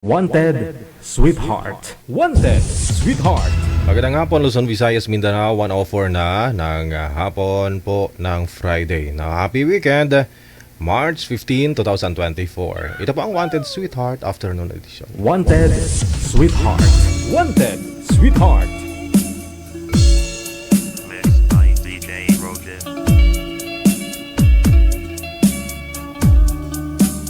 Wanted, Sweetheart. Wanted, Sweetheart. Magandang hapon, Luzon, Visayas, Mindanao. 1:04 na ng hapon po ng Friday. Na happy weekend, March 15, 2024. Ito po ang Wanted Sweetheart Afternoon Edition. Wanted, Sweetheart. Wanted, Sweetheart. Mixed by DJ Roger. Mixed by DJ Roger.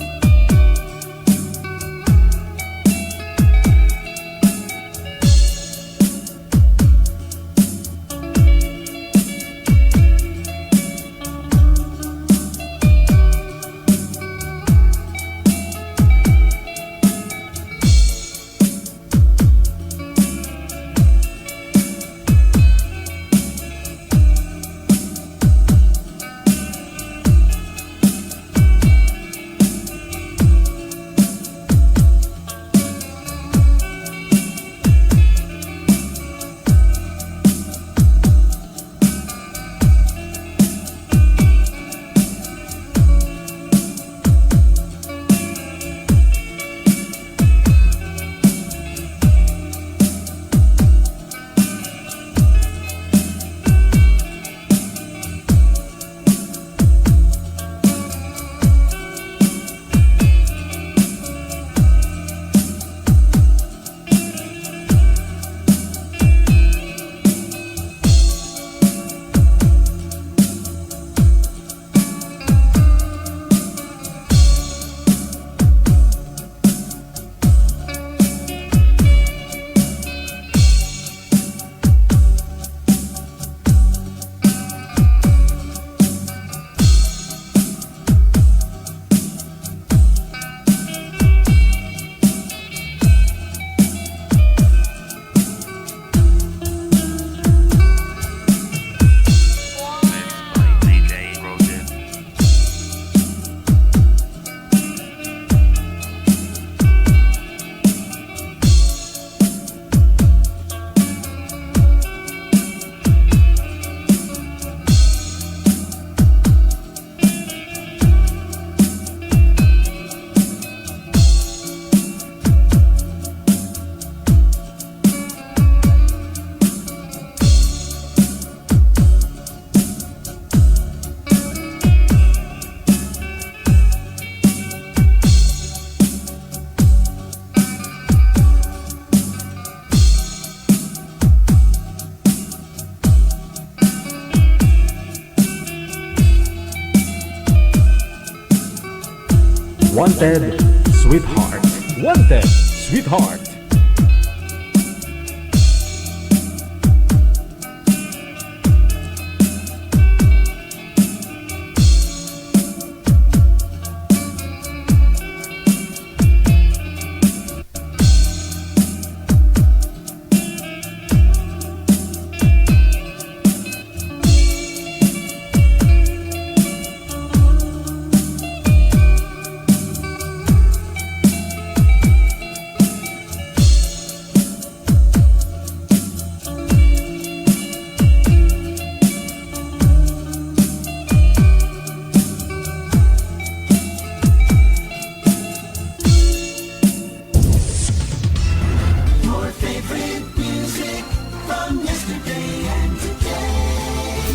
Wanted, Sweetheart. Wanted, Sweetheart.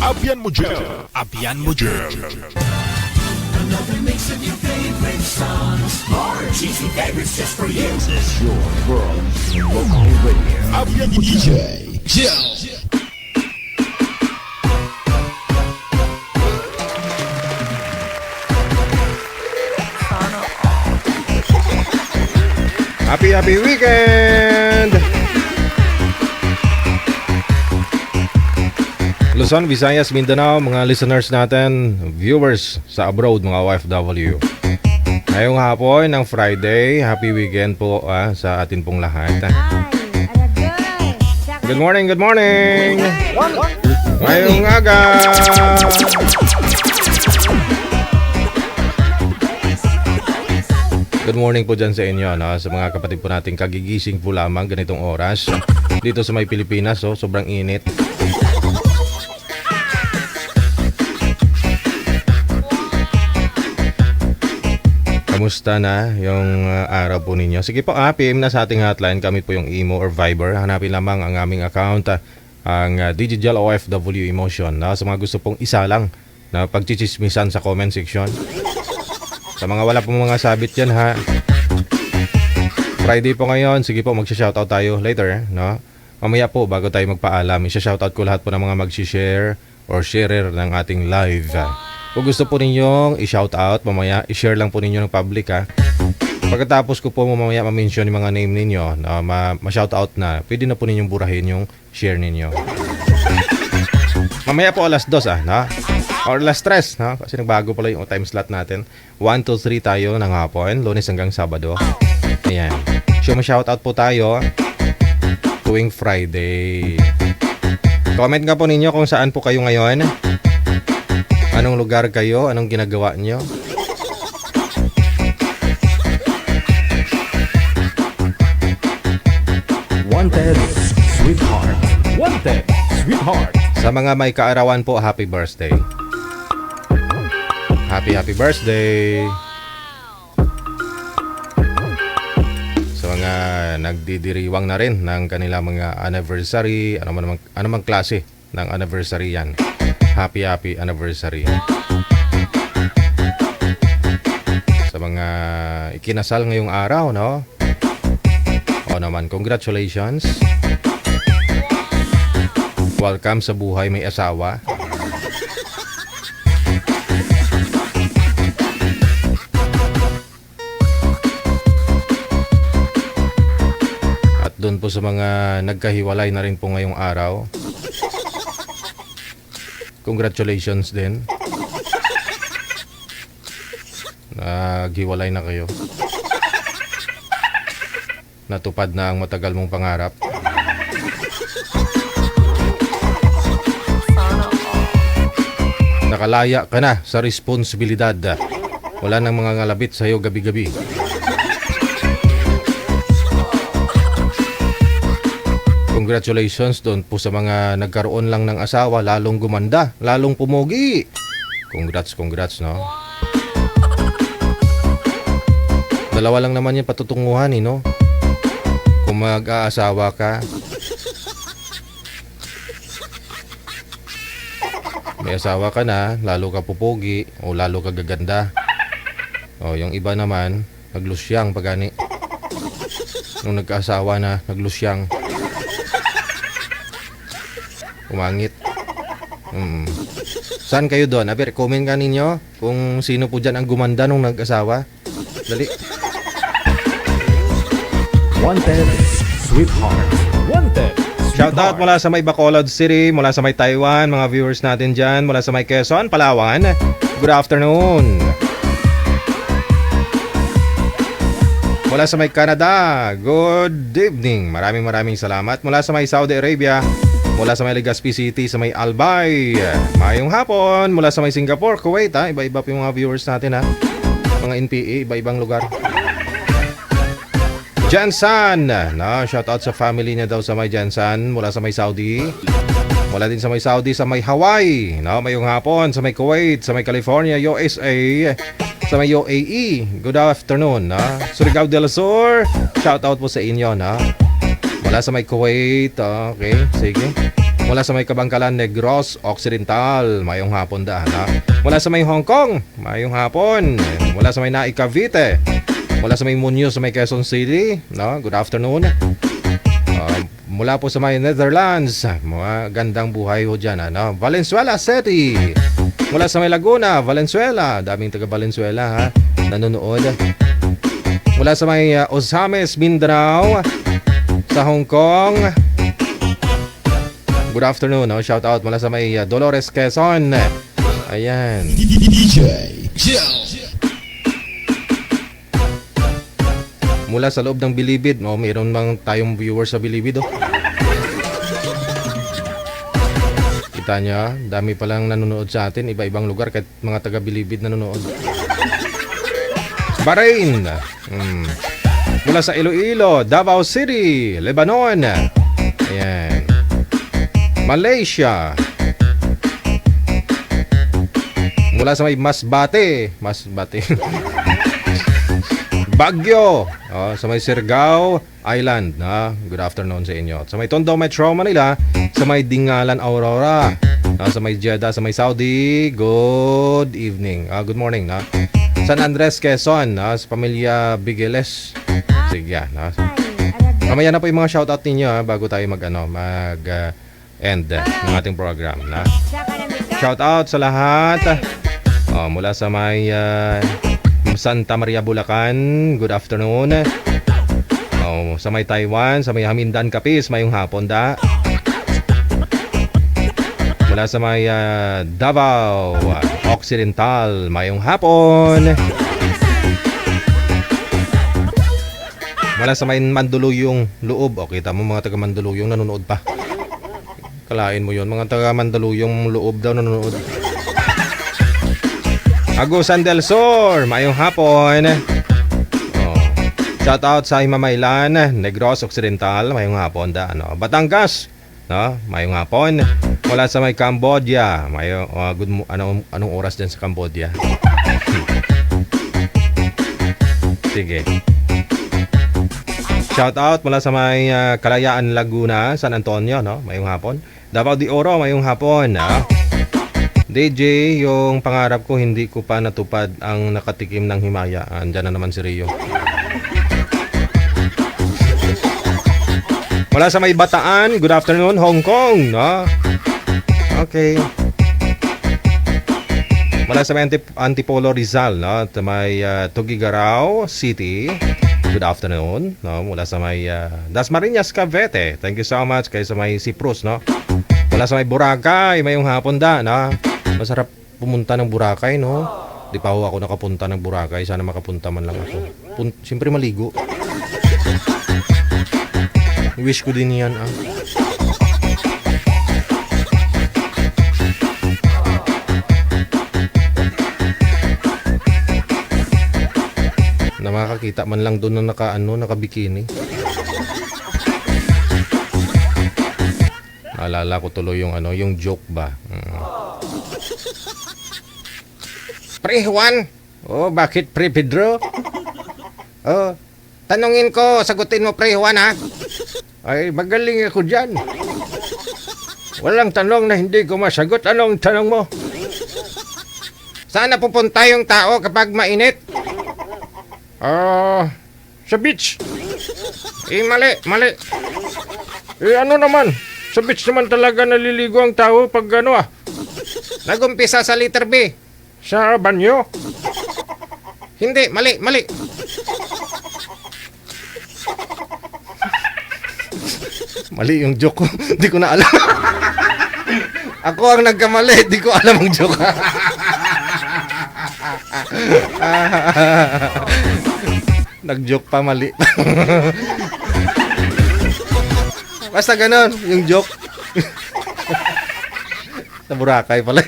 Abyan mo dyan. Abyan mo dyan. Another mix of your favorite songs. More cheesy favorites just for you. Your world local radio. Abyan mo dyan. Happy weekend! Luzon, Visayas, Mindanao, mga listeners natin, viewers sa abroad, mga OFW. Ngayong hapon ng Friday, happy weekend po sa atin pong lahat. Good morning, good morning! Ngayong aga! Good morning po dyan sa inyo, sa mga kapatid po nating kagigising po lamang ganitong oras. Dito sa may Pilipinas, sobrang init. Kamusta na yung araw po ninyo? Sige po, PM na sa ating hotline. Kami po yung Imo or Viber. Hanapin lamang ang aming account, ang Digital OFW Emotion. Sa mga gusto pong isa lang na pagchichismisan sa comment section. Sa mga wala pong mga sabit yan, ha. Friday po ngayon. Sige po, magsha-shoutout tayo later, no? Mamaya po, bago tayo magpaalam, isha-shoutout ko lahat po ng mga mag-share or sharer ng ating live. Kung gusto po ninyong i-shoutout, mamaya i-share lang po ninyo ng public, ha. Pagkatapos ko po mamaya ma-mention yung mga name ninyo na ma-shoutout na, pwede na po ninyong burahin yung share ninyo. Mamaya po alas 2, no? Or alas 3, no? Kasi nagbago pala yung time slot natin. 1 to 3 tayo ng hapon, Lunes hanggang Sabado. Ayan. So ma-shoutout po tayo tuwing Friday. Comment nga po ninyo kung saan po kayo ngayon. Anong lugar kayo? Anong ginagawa nyo? Wanted, sweetheart. Wanted, sweetheart. Sa mga may kaarawan po, happy birthday. Happy birthday. Sa mga nagdidiriwang na rin ng kanilang mga anniversary, anumang klase ng anniversary yan. Happy anniversary. Sa mga ikinasal ngayong araw, no? O naman, congratulations. Welcome sa buhay may asawa. At doon po sa mga nagkahiwalay na rin po ngayong araw, congratulations din. Naghiwalay na kayo. Natupad na ang matagal mong pangarap. Nakalaya ka na sa responsibilidad. Wala nang mga ngalabit sa'yo gabi-gabi. Congratulations doon po sa mga nagkaroon lang ng asawa, lalong gumanda, lalong pumogi. Congrats, no? Dalawa lang naman yung patutunguhan, no? Kung mag-aasawa ka, may asawa ka na, lalo ka pupogi o lalo ka gaganda. O, yung iba naman, naglusyang pagani. Nung nagkaasawa na, naglusyang. Umangit. Saan kayo doon? Aber, comment ka ninyo kung sino po dyan ang gumanda nung nag-asawa. Dali. Wanted, sweetheart. Wanted, Shoutout sweetheart. mula sa may Bacolod City, mula sa may Taiwan, mga viewers natin dyan, mula sa may Quezon, Palawan. Good afternoon. Mula sa may Canada, good evening. Maraming salamat. Mula sa may Saudi Arabia, mula sa may Legazpi City, sa may Albay, mayong hapon. Mula sa may Singapore, Kuwait, iba-iba po yung mga viewers natin, mga NPA, iba-ibang lugar. Jansan, shoutout sa family niya daw sa may Jansan, mula sa may Saudi. Mula din sa may Saudi, sa may Hawaii, mayong hapon, sa may Kuwait, sa may California, USA, sa may UAE. Good afternoon, Surigao del Sur, shoutout po sa inyo, Mula sa may Kuwait, okay, sige. Mula sa may Kabangkalan, Negros Occidental, mayong hapon Mula sa may Hong Kong, mayong hapon. Mula sa may Naik Cavite, mula sa may Muñoz sa may Quezon City, good afternoon. Mula po sa may Netherlands, mga gandang buhay ho dyan, Valenzuela City. Mula sa may Laguna, Valenzuela, daming taga Valenzuela, nanonood. Mula sa may Osames, Mindanao, sa Hong Kong, good afternoon, shout out mula sa may Dolores, Quezon. Ayan. DJ Jill. Mula sa loob ng Bilibid, mayroon mang tayong viewers sa Bilibid, Kita nyo, dami palang nanonood sa atin, iba-ibang lugar, kahit mga taga Bilibid nanonood. Bahrain, mula sa Iloilo, Davao City, Lebanon, ayan. Malaysia, mula sa may Masbate, Baguio, sa may Siargao Island, good afternoon sa inyo. Sa may Tondo, Metro Manila, sa may Dingalan, Aurora, sa may Jeddah, sa may Saudi, good evening, good morning. San Andres, Quezon, sa pamilya Bigueles. Sige, mamaya na po yung mga shoutout ninyo bago tayo end ng ating program. Shoutout sa lahat mula sa may Santa Maria, Bulacan, good afternoon. Sa may Taiwan, sa may Hamindan, Capiz, mayong hapon da. Mula sa may Davao Occidental, mayong hapon. Mula sa may Mandaluyong Loob, kita mo mga taga Mandaluyong nanonood pa. Kalain mo yun, mga taga Mandaluyong Loob daw nanonood. Agusan del Sur, mayong hapon. Shout out sa Himamaylan, Negros Occidental, mayong hapon da. Batangas, mayong hapon. Mula sa may Cambodia, anong oras dyan sa Cambodia? Sige. Shout out mula sa may Kalayaan, Laguna, San Antonio, mayong hapon. Davao de Oro, mayong hapon. DJ, yung pangarap ko hindi ko pa natupad ang nakatikim ng himaya. Andyan na naman si Rio. Wala sa may Bataan, good afternoon, Hong Kong, Okay. Wala sa may Antipolo, Rizal, sa may Tuguegarao City, good afternoon, Mula sa may Dasmariñas, Cavite, thank you so much. Kaya sa may Cyprus, Wala sa may Boracay, mayong hapon da, Masarap pumunta ng Boracay, Di pa ako nakapunta ng Boracay. Sana makapunta man lang ako. Siyempre maligo. Wish ko din yan, Na makakita man lang doon na naka-bikini. Naalala ko tuloy yung joke ba. Pre Juan, bakit Pre Pedro? Tanungin ko, sagutin mo Pre Juan, ha? Ay, magaling ako dyan. Walang tanong na hindi ko masagot. Anong tanong mo? Saan na pupunta yung tao kapag mainit? Sa beach. Mali. Ano naman? Sa beach naman talaga naliligo ang tao pag Nagumpisa sa letter B. Sa banyo? Hindi, mali. Mali yung joke ko. Di ko na alam. Ako ang nagkamali. Di ko alam ang joke. Nag-joke pa, mali. Basta ganon, yung joke. Sa Boracay pala.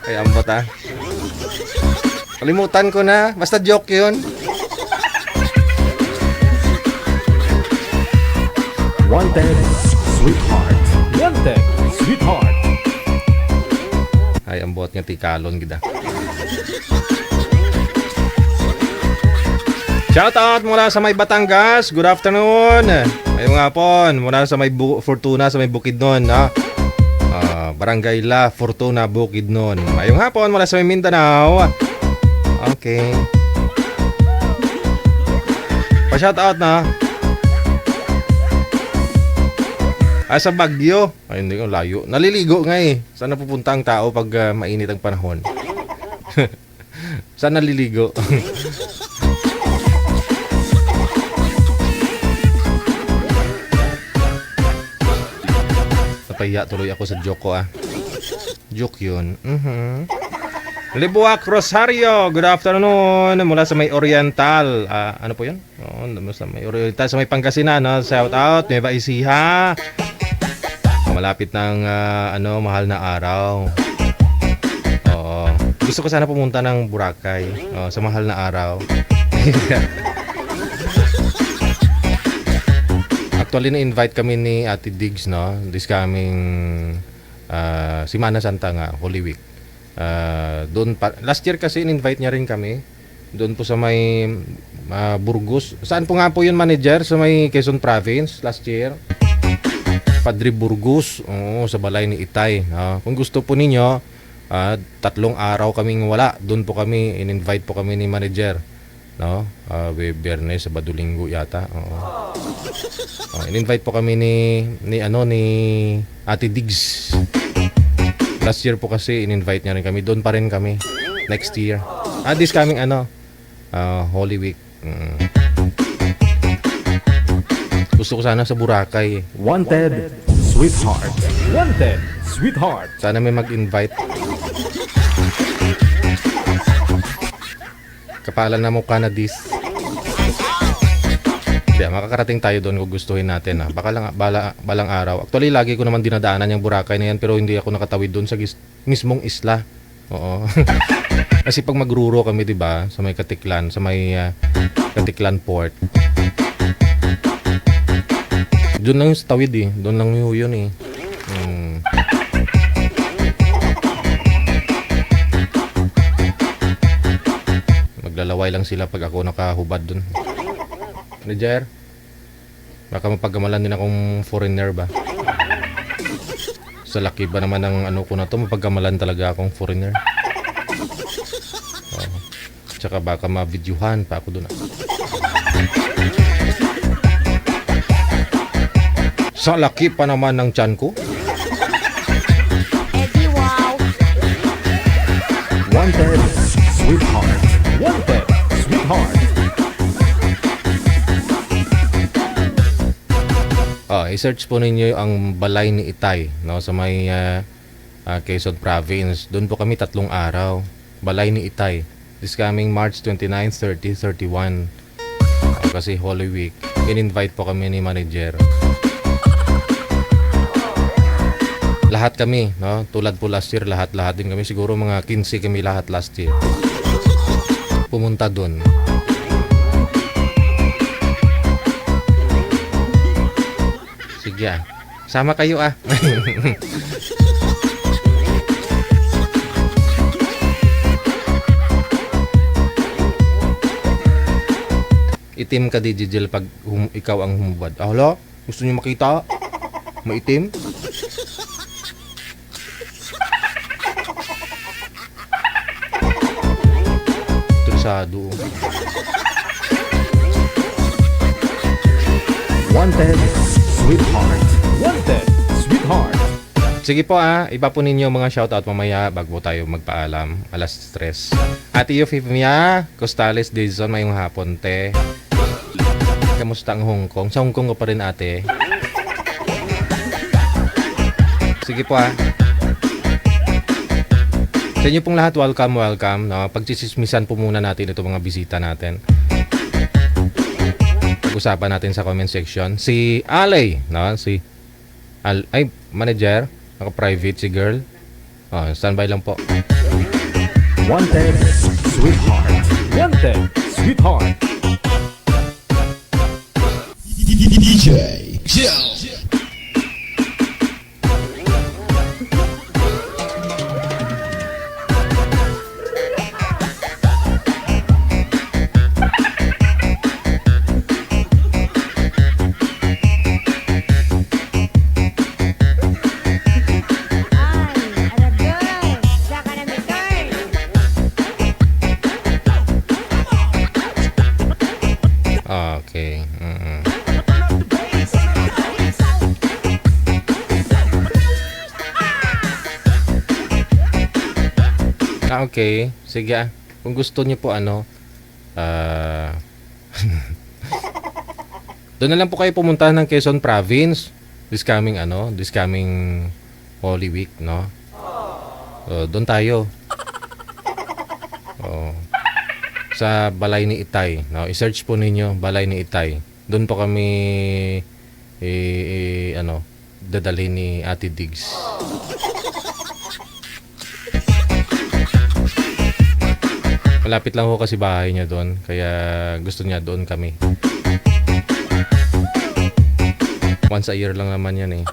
Kaya ambot, Kalimutan ko na. Basta joke yun. Wanted, sweetheart. Wanted, sweetheart. Ay, ambot nga tikalon gida. Shout out mula sa may Batangas. Good afternoon. Ngayong hapon mula sa may Fortuna sa may Bukidnon, Barangay La Fortuna, Bukidnon. Ngayong hapon mula sa may Mindanao. Okay. Pa-shout out na. Sa Baguio. Ay, hindi ko layo. Naliligo nga Saan napupunta ang tao pag mainit ang panahon? Saan naliligo? Napahiya tuloy ako sa joke ko, Joke yun. Libuak Rosario, good afternoon. Mula sa may Oriental. Ano po yun? Sa may Oriental, sa may Pangasinan. Shout out, Nueva Ecija. Malapit ng mahal na araw. Gusto ko sana pumunta ng Boracay sa mahal na araw. Actually, na-invite kami ni Ate Diggs, this coming Semana Santa nga, Holy Week. Last year kasi in-invite niya rin kami. Doon po sa may Burgos. Saan po nga po yun, manager? Sa may Quezon Province last year. Padre Burgos. Oo, sa balay ni Itay. Kung gusto po ninyo, 3 araw kaming wala. Doon po kami, in-invite po kami ni manager. No? Biyernes, Sabado, Linggo yata. Oo. In-invite po kami ni Ate Diggs. Last year po kasi in-invite niya rin kami. Doon pa rin kami. Next year. This coming Holy Week. Gusto ko sana sa Boracay. Wanted Sweetheart. Wanted Sweetheart. Sana may mag-invite. Kapalan na mukha na this. Hindi, makakarating tayo doon kung gustuhin natin. Baka lang, balang araw. Actually, lagi ko naman dinadaanan yung Boracay na yan, pero hindi ako nakatawid doon sa mismong isla. Oo. Kasi pag magruro kami, di ba, sa may Katiklan, sa may Katiklan Port. Doon lang yung sa tawid eh. Doon lang yun eh. Maglalaway lang sila pag ako nakahubad doon. Manager, baka mapagkamalan din akong foreigner ba? Sa laki ba naman ng ano ko na to, mapagkamalan talaga akong foreigner. Tsaka baka ma-videohan pa ako doon. Sa laki pa naman ng tiyan ko. Eddie, wow. Wanted Sweetheart. Wanted Sweetheart. I-search po ninyo ang balay ni Itay, no, sa may Quezon Province. Doon po kami 3 araw. Balay ni Itay. This coming March 29, 30, 31. Kasi Holy Week. In-invite po kami ni manager. Lahat kami, no? Tulad po last year, lahat din kami. Siguro mga 15 kami lahat last year. Pumunta doon. Sige sama kayo Itim ka Digigel pag ikaw ang humubad. Hala, gusto niyo makita? Maitim? Trisado. Wanted Sweetheart. Wanted Sweetheart. Sige po iba po ninyo mga shoutout mamaya bago tayo magpaalam. Alas 3. Ate Eufemia Costales Dizon, mayong hapon te. Kamusta ang Hong Kong? Sa Hong Kong ko pa rin ate. Sige po Sa inyo pong lahat, welcome. No? Pagchismismisan po muna natin ito mga bisita natin. Pag-usapan natin sa comment section. Si Alay, no? Manager, naka-private si girl. Standby lang po. Wanted Sweetheart. Wanted Sweetheart. DJ Jill. Okay. Okay. Sige Kung gusto niyo po doon na lang po kayo pumunta ng Quezon Province this coming Holy Week, no? Doon tayo. Sa balay ni Itay, no? I-search po ninyo balay ni Itay. Doon po kami dadalhin ni Ate Diggs. Malapit lang ho kasi bahay niya doon, kaya gusto niya doon kami. Once a year lang naman yan eh.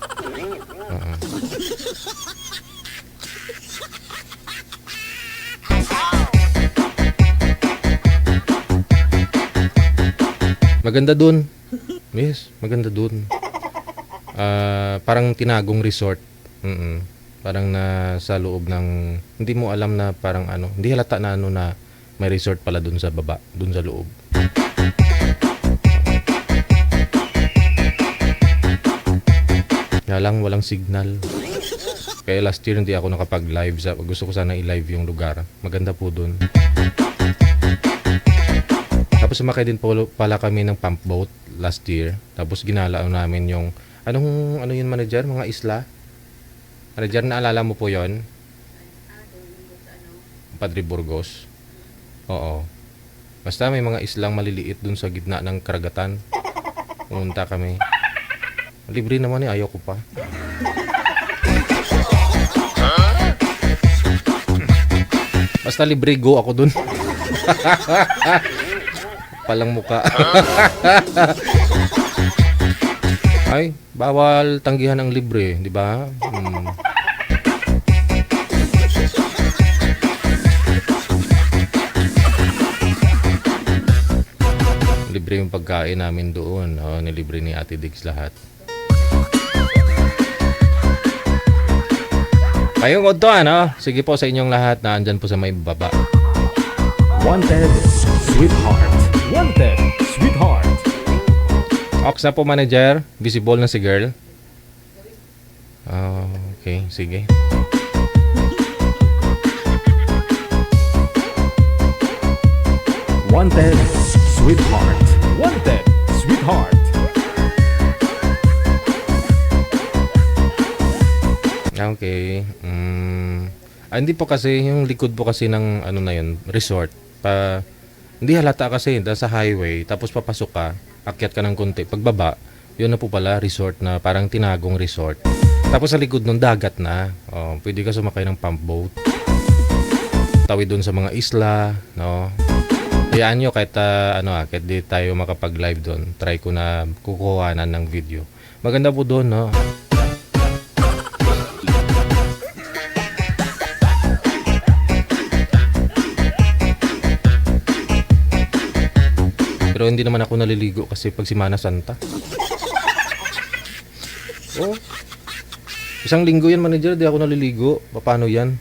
Maganda dun. Yes, maganda dun. Parang tinagong resort. Parang sa loob ng, hindi mo alam na parang ano, hindi halata na ano na may resort pala dun sa baba, dun sa loob. Kaya lang walang signal. Kaya last year hindi ako nakapag-live. Gusto ko sana i-live yung lugar. Maganda po dun. Tapos sumakay din pala kami ng pump boat last year. Tapos ginala namin yung, ano yun manager? Mga isla? Manager, naalala mo po yon? Padre Burgos. Oo. Basta may mga islang maliliit dun sa gitna ng karagatan. Pumunta kami. Libre naman eh, ayaw ko pa. Basta libre, go ako dun. Palang muka. Ay, bawal tanggihan ang libre, di ba? Libre yung pagkain namin doon. Nilibre ni Ate Diggs lahat. Kayong oddoan, sige po sa inyong lahat na andyan po sa may baba. Wanted Sweetheart. Wanted Sweetheart. Ox na po manager. Visible na si girl. Okay, sige. Wanted Sweetheart. Wanted Sweetheart. Okay. Hindi po kasi, yung likod po kasi ng ano na yun, resort. Hindi halata kasi, dahil sa highway, tapos papasok ka, akyat ka ng konti. Pagbaba, yun na po pala, resort na parang tinagong resort. Tapos sa likod nun, dagat na. Pwede ka sumakay ng pump boat. Tawid dun sa mga isla, no? Hayaan nyo kahit, kahit di tayo makapag-live dun, try ko na kukuhanan ng video. Maganda po dun, no? Pero hindi naman ako naliligo kasi pag Semana Santa. Isang linggo yan manager, di ako naliligo. Paano yan?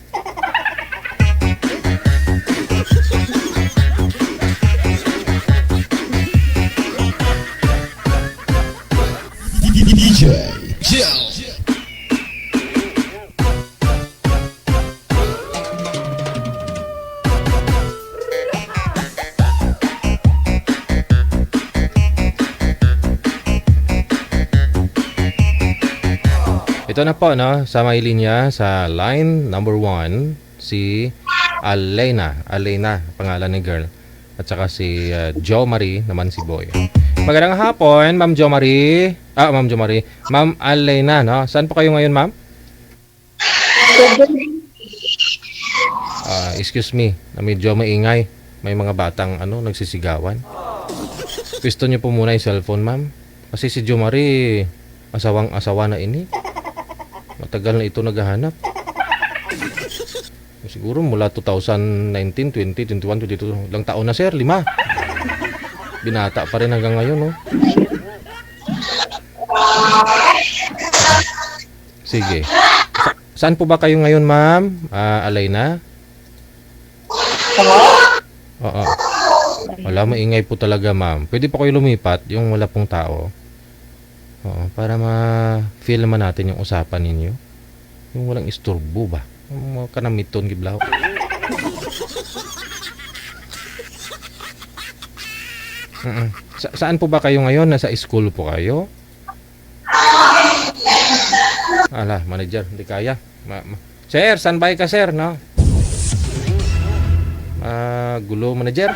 DJ Jill. Ito na po, no? Sa may linya, sa line number 1, si Alena, pangalan ni girl. At saka si Jo Marie, naman si boy. Magandang hapon, Ma'am Jo Marie. Ma'am Jo Marie. Ma'am Alena, no? Saan po kayo ngayon, ma'am? Excuse me, medyo maingay. May mga batang nagsisigawan. Pisto niyo po muna yung cellphone, ma'am. Kasi si Jo Marie, asawang-asawa na ini. Matagal na ito naghahanap. Siguro mula 2019, 20, 21, 22. Ilang taon na, sir? 5. Binata pa rin hanggang ngayon, no? Sige. Saan po ba kayo ngayon, ma'am? Alena? Oo. Wala, maingay po talaga, ma'am. Pwede po kayo lumipat, yung wala pong tao. Oo, para ma-feel naman natin yung usapan ninyo. Yung walang isturbo ba? Yung kanamiton, giblaw. Saan po ba kayo ngayon? Nasa school po kayo? Ala, manager, hindi kaya. Sir, standby ka, sir, no? Gulo, manager.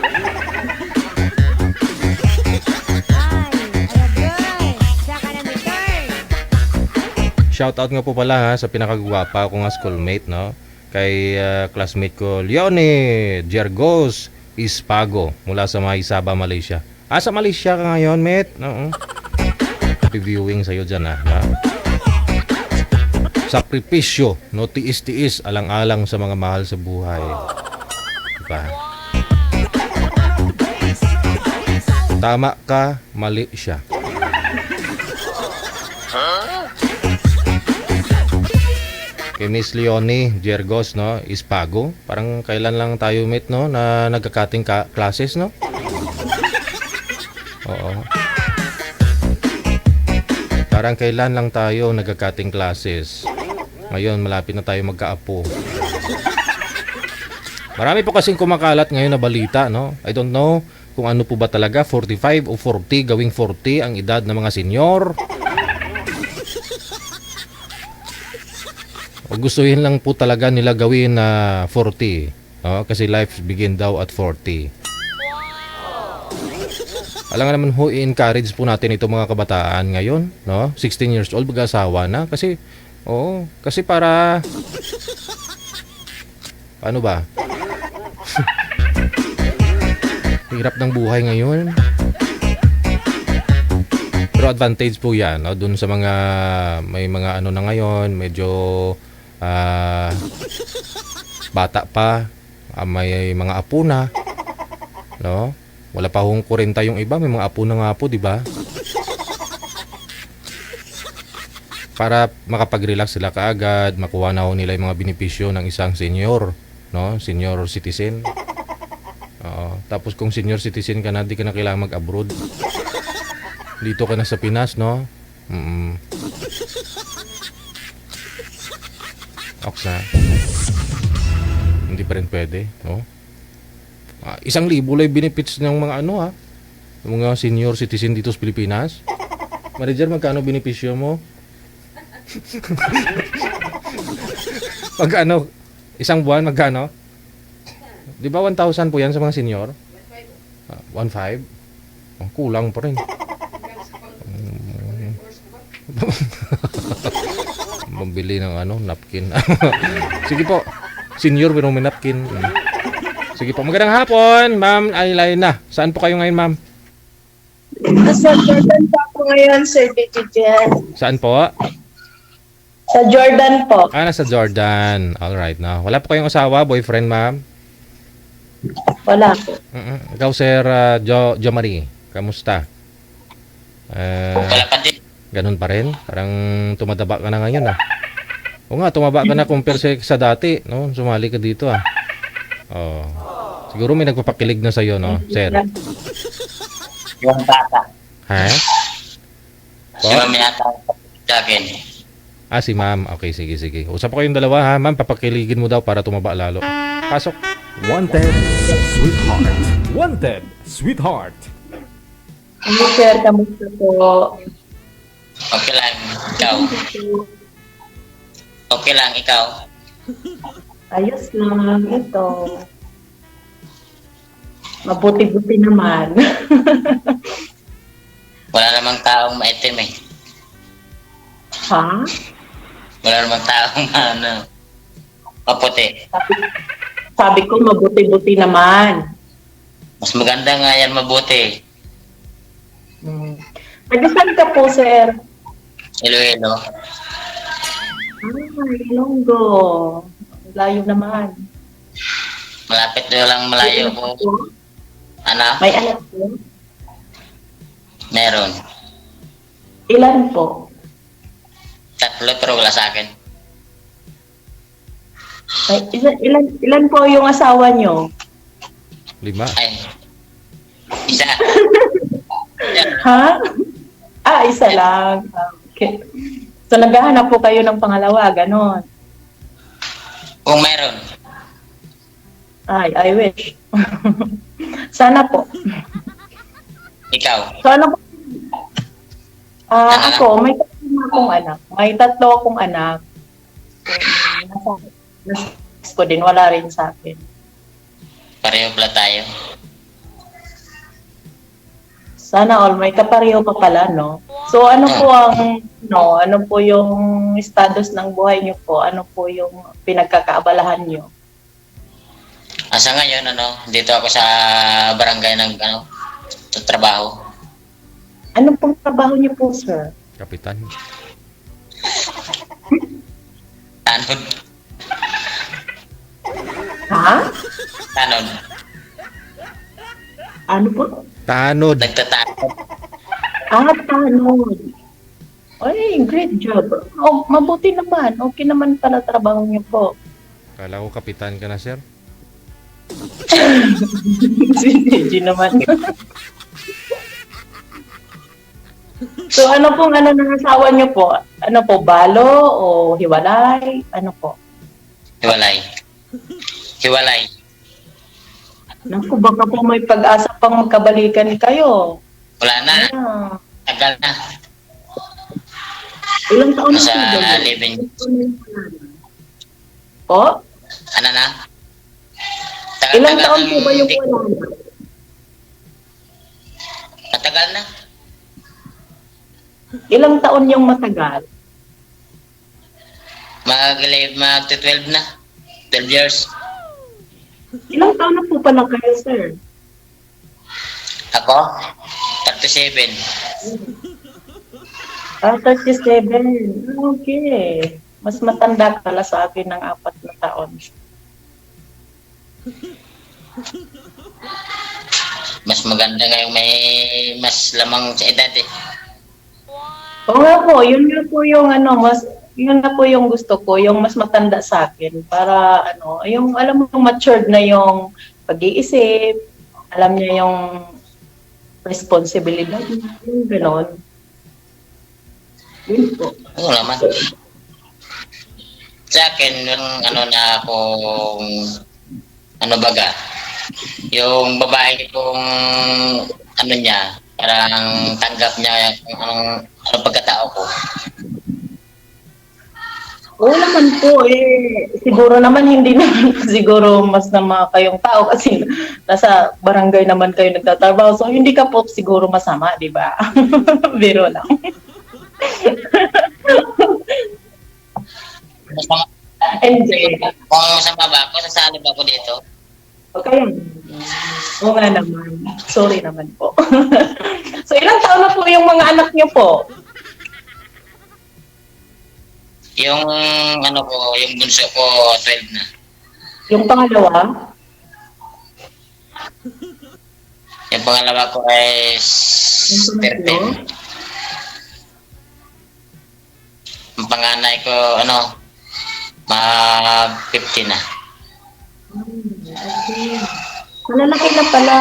Shoutout nga po pala sa pinakagwapa ko nga schoolmate, no? Kay classmate ko, Leone Jergos Ispago, mula sa Maisaba, Malaysia. Sa Malaysia ka ngayon, mate? Oo. Happy viewing sa'yo dyan, ha? Sakripisyo, no? Tiis-tiis, alang-alang sa mga mahal sa buhay. Diba? Tama ka, mali siya. Kay Miss Leonie Jergos, no, Ispago. Parang kailan lang tayo meet, no, na nagkakating classes, no? Oo. Parang kailan lang tayo nagkakating classes. Ngayon, malapit na tayo magkaapo. Marami po kasing kumakalat ngayon na balita, no? I don't know kung ano po ba talaga, 45 o 40, gawing 40 ang edad ng mga senyor. O gustuhin lang po talaga nila gawin na 40. No? Kasi life begin daw at 40. Alam nga naman ho, i-encourage po natin itong mga kabataan ngayon, no? 16 years old, mag-asawa na. Kasi, kasi para, paano ba? Hirap ng buhay ngayon. Pero advantage po yan, no? Dun sa mga, may mga ano na ngayon, medyo, bata pa, may mga apo na, no? Wala pa hong 40 yung iba, may mga apo na nga po, di ba? Para makapag-relax sila kaagad, makuha na ho nila yung mga benepisyo ng isang senior, no? Senior citizen. Tapos kung senior citizen ka na, di ka na kailangan mag-abroad. Dito ka na sa Pinas, no? Oksa. Hindi pa rin pwede, no? 1,000 lang benefits ng mga ano, ng mga senior citizen dito sa Pilipinas. Manager, magkano benepisyo mo? Magkano? Isang buwan, magkano? Di ba 1,000 po yan sa mga senior? 1,500? Kulang pa rin. Mambili ng napkin. Sige po. Senior pero may napkin. Sige po. Magandang hapon, Ma'am Aylayna. Saan po kayo ngayon, Ma'am? Sa Jordan po ako ngayon, Sir Digital. Saan po? Sa Jordan po. Nasa Jordan. Alright na. Wala po kayong asawa, boyfriend, Ma'am? Wala po. Ikaw, Sir Jo Marie. Kamusta? Wala pa din. Ganun pa rin? Parang tumataba ka na ngayon, O nga, tumaba ka na compare sa dati, no? Sumali ka dito, Siguro may nagpapakilig na sa'yo, no, Sir? Yung bata. Ha? Si Ma'am yata sa akin. Si Ma'am. Okay, sige. Usap ko kayong dalawa, ha? Ma'am, papakiligin mo daw para tumaba lalo. Pasok. Wanted, sweetheart. Wanted, sweetheart. Ano, Sir, kamusta po? Okay lang, ikaw. Okay lang, ikaw. Ayos lang, ito. Mabuti-buti naman. Wala namang taong maitim eh. Ha? Wala namang taong maputi. Sabi ko, mabuti-buti naman. Mas maganda nga yan mabuti. Taga-saan ka po, Sir? Iloilo. Ilonggo. Layo naman. Malapit na lang malayo po. Ano? May anak po? Meron. Ilan po? 3 pero wala sa akin. Ilan po yung asawa nyo? 5. Ay. Isa. Ha? Isa lang. Okay. So, naghahanap po kayo ng pangalawa, ganon. Kung meron. I wish. Sana po. Ikaw. Sana po. Ako, may 3 akong anak. May 3 akong anak. Nasa ko din, wala rin sa akin. Pareho pala tayo. Sana all, may kapareho pa pala, no? So, ano po yung status ng buhay niyo po? Ano po yung pinagkakaabalahan niyo? Asa ngayon, dito ako sa barangay ng, sa trabaho. Ano pong trabaho niyo po, sir? Kapitan. Tanod. Ha? Tanod. Ano po? Tanod. Nagtatakot. Tanod. Ay, great job. Oh, mabuti naman. Okay naman pala trabaho niyo po. Kala ko kapitan ka na, sir. Hindi naman. So ano pong ano ng asawa niyo po? Ano po, balo o hiwalay? Ano po? Hiwalay. Hiwalay. Naku, baka po may pag-asa pang magkabalikan kayo. Wala na. Ah, Tagal na. ilang taon na Nasa po ba? 11. Po? Ano na? Ilang Tagal taon po ba yung hindi- wala na? Matagal na. Ilang taon yung matagal? Mag-12 na. 12 years. Ilang taon na po pala kayo, sir? Ako? 37. 37. Okay. Mas matanda pala sa akin ng 4 na taon. Mas maganda ngayong may mas lamang sa edad eh. Oo nga po, yun nga po yung ano, yun na po yung gusto ko, yung mas matanda sa akin para ano, yung alam mo yung matured na yung pag-iisip, alam niya yung responsibilidad, yung gano'n. Yun po. Ano naman? Sa akin, yung ano na akong ano baga, yung babae kong ano niya, parang tanggap niya kung anong pagkatao ko. Oo naman po, siguro naman hindi naman siguro mas na mga kayong tao kasi nasa barangay naman kayo nagtatrabaho. So hindi ka po siguro masama, di ba? Biro lang. Masama, Hindi. kung masama ba ako, sasali ba ako dito? Okay. Oo nga naman. Sorry naman po. So ilang taon na po yung mga anak niyo po? Yung ano ko, yung bunso ko, 12 na. Yung pangalawa? Yung pangalawa ko ay Yung pangatlo? 13. Yung panganay ko, ano, mag-15 na. Okay. Malalaki na pala.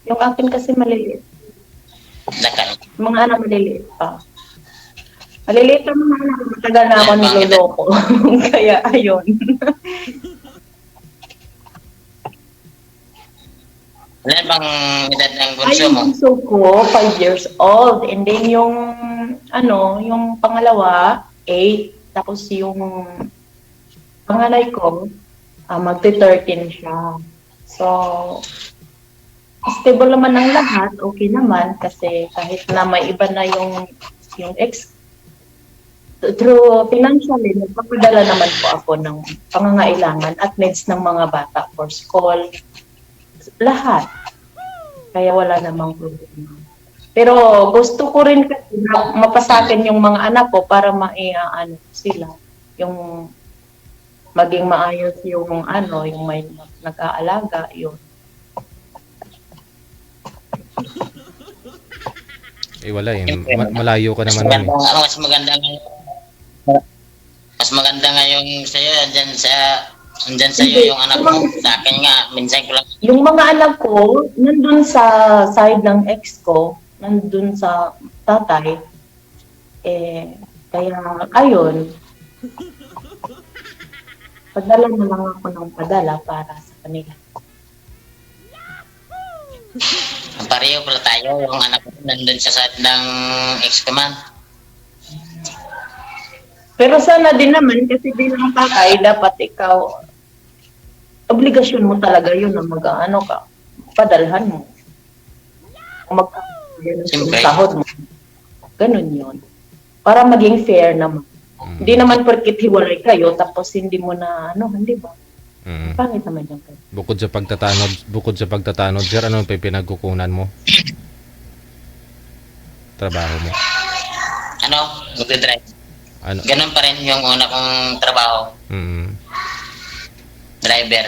Yung akin kasi maliliit. Lakay. Mga anak maliliit pa. Maliliit pa mga anak. Matagal na ako niloloko. Kaya ayun. Ano bang edad ng bunso Ay, yung mo? bunso ko, 5 years old. And then yung, ano, yung pangalawa, 8. Tapos yung panganay ko, magti-13 siya. So, stable naman ang lahat. Okay naman kasi kahit na may iba na yung ex, through financially, nagpapadala naman po ako ng pangangailangan at needs ng mga bata for school. Lahat. Kaya wala namang problema. Pero gusto ko rin kasi mapasakin yung mga anak ko para maiaano sila. Yung maging maayos yung ano, yung may nag-aalaga, yun. Wala yun. Malayo ka naman nun eh. Mas maganda nga yung sa'yo, andyan sa'yo yung anak mo. Sa akin nga, minsan ko lang. Yung mga anak ko, nandun sa side ng ex ko, nandun sa tatay, kaya, ayun, padala na lang ako ng padala para sa kanila. Pareho pala tayo, yung anak ko nandun sa side ng ex ko man. Pero sana din naman, kasi bilang tatay, dapat ikaw, obligasyon mo talaga yun na mag-ano ka, padalhan mo. Siyempre. Sahod mo. Ganun yun. Para maging fair naman. Hindi naman porkit hiwalay kayo, tapos hindi mo na, ano, hindi ba? Pangit naman yan kayo. Bukod sa pagtatanod, sir, ano pa yung pinagkukunan mo? Trabaho mo. Ano? Magdadrive. Ano? Ganun pa rin yung una kong trabaho. Mm. Driver.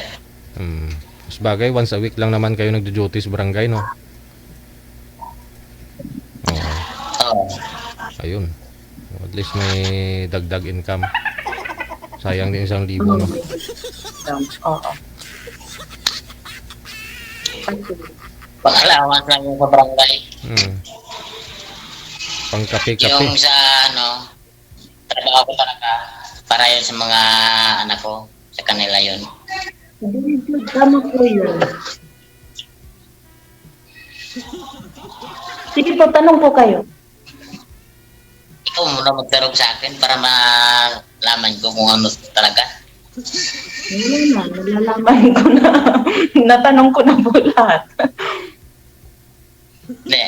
Mm. Mas bagay, once a week lang naman kayo nagjo-duty sa barangay, no? Oo. Oo. Ayun. At least may dagdag income. Sayang din 1,000, no? Oo. Pag-allowance lang yung sa barangay. Pangkape-kape. Yung sa trabaho ko talaga, para yun sa mga anak ko, sa kanila yun. Tama po yun. Sige po, tanong po kayo. Ikaw muna magtarog sa akin para malaman ko kung ano talaga. Wala na, nalalaman ko na. Natanong ko na po lahat. Hindi.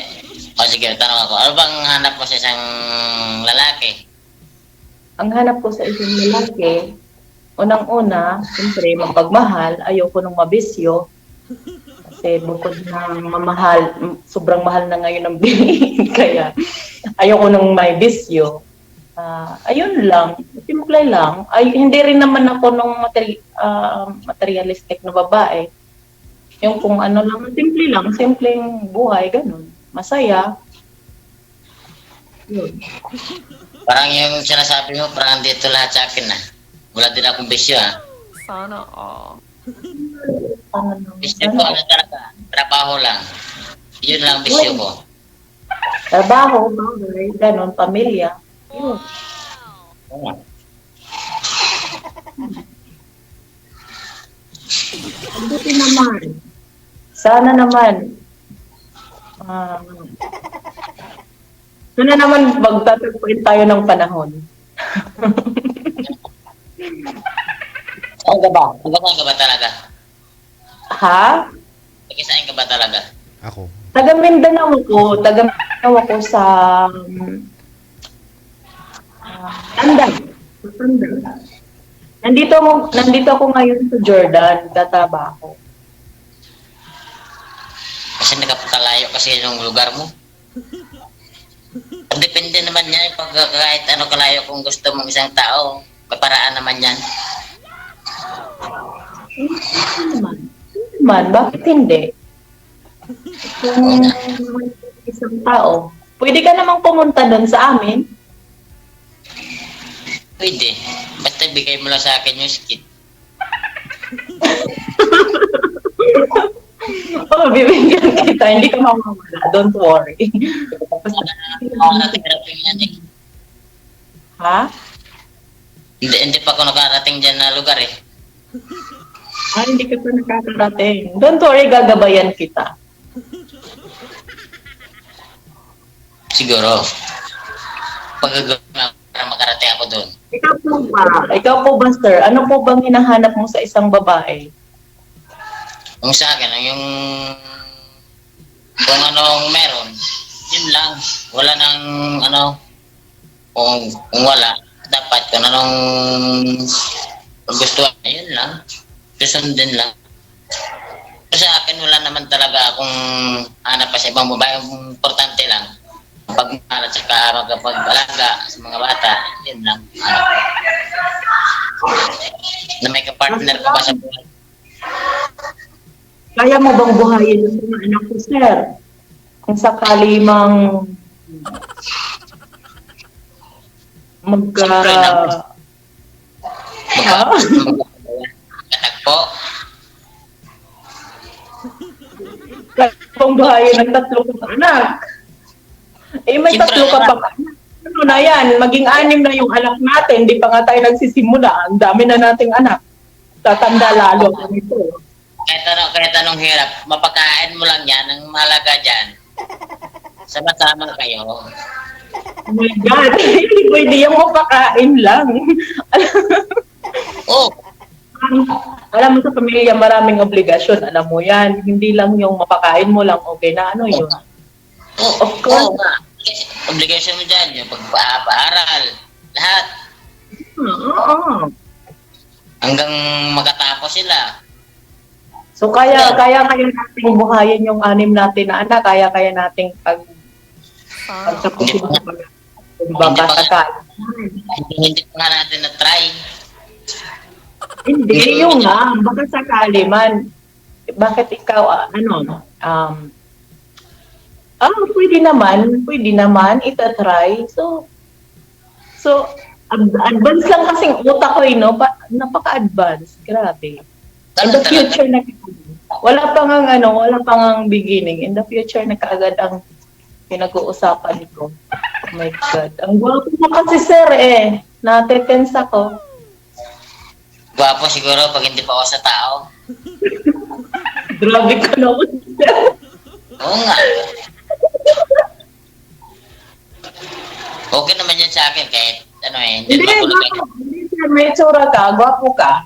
O sige, tanong ako. Ano bang hanap mo sa isang lalaki? Ang hanap ko sa isang lalaki, unang-una, siyempre, mapagmahal, ayoko nung mabisyo. Kasi bukod ng mamahal, sobrang mahal na ngayon ang bilihin. Kaya ayoko nung may bisyo. Ayun lang, simple lang. Ay, hindi rin naman ako nung materialistic na babae. Yung kung ano lang, simpleng buhay, ganun. Masaya. Yun. Parang yung sinasabi mo, parang dito lahat sa akin na. Wala din akong bisyo ha. Sana all. Bisyo ko ano talaga, trabaho lang. Yun lang bisyo ko. Trabaho, bagay, ganun, pamilya. Yun. Buti naman. Sana naman. Sana naman magtatagpuin tayo ng panahon. Saan ka ba? Saan ka ba talaga? Ha? Saan ka ba talaga? Ako. Taga Mindanao ko. Taga Mindanao ko sa Tandag. Nandito ako ngayon sa Jordan, tatrabaho. Kasi nagkapakalayo kasi yung lugar mo. Depende naman yan pag kahit ano kalayo kung gusto mong isang tao, kaparaan naman yan. Bakit hindi? Kung isang tao, pwede ka namang pumunta doon sa amin. Pwede. Basta bigay mo lang sa akin yung skit. Bibigyan kita. Hindi ka mamawala. Don't worry. Nakarating yan eh. Ha? Hindi pa ako nakarating dyan na lugar eh. Hindi ka pa nakakarating. Don't worry, gagabayan kita. Siguro. Pagagawin ako para makarating ako doon. Ikaw po ba, sir? Ano po bang hinahanap mo sa isang babae? Kung sa akin, yung kung anong meron, yun lang. Wala nang ano, kung wala, dapat kung anong gusto, yun lang. Susundin lang. Pero sa akin, wala naman talaga akong hanap pa sa ibang babae. Ang importante lang, pagmahal at saka magpag-alaga sa mga bata, yun lang. Na may kapartner ko ba sa buhay? Kaya mo bang buhayin yung mga anak ko, sir? Kung sakali mang Siyempre naman. Katagpo. Kaya pang buhayin ng 3 kong anak. May Siyempre 3 ka naman. pang anak. Ano na yan? Maging 6 na yung anak natin. Hindi pa nga tayo nagsisimula. Ang dami na nating anak. Tatanda lalo kami ito. Kahit anong hirap, mapakain mo lang yan, ang mahalaga dyan. Sama-sama kayo. Oh my God. Pwede yung mapakain lang. Oh, Alam mo sa pamilya, maraming obligasyon. Alam mo yan. Hindi lang yung mapakain mo lang. Okay na ano yun. Of course. oo nga. Obligation mo dyan, yung pagpapaaral, lahat. Oo. Hanggang makatapos sila. So kaya nating buhayin yung 6 natin na anak, kaya nating pagtapusin Hindi mo kung baka sakali. Hindi pa nga natin na-try. Hindi, yung nga, baka sakali man. bakit ikaw, pwede naman, itatry. So, advance lang kasing utak ko, no? Napaka-advance, grabe. In the future na wala pang ang beginning. In the future na kaagad ang pinag-uusapan ko. Oh my God. Ang gwapo mo kasi, sir, natetense ako. Gwapo siguro pag hindi pa ako sa tao. Grabe ka naman, sir. Oo nga. Okay naman yan sa akin kahit hindi Hindi, naman ako gwapo. Hindi, sir, may tsura ka, gwapo ka.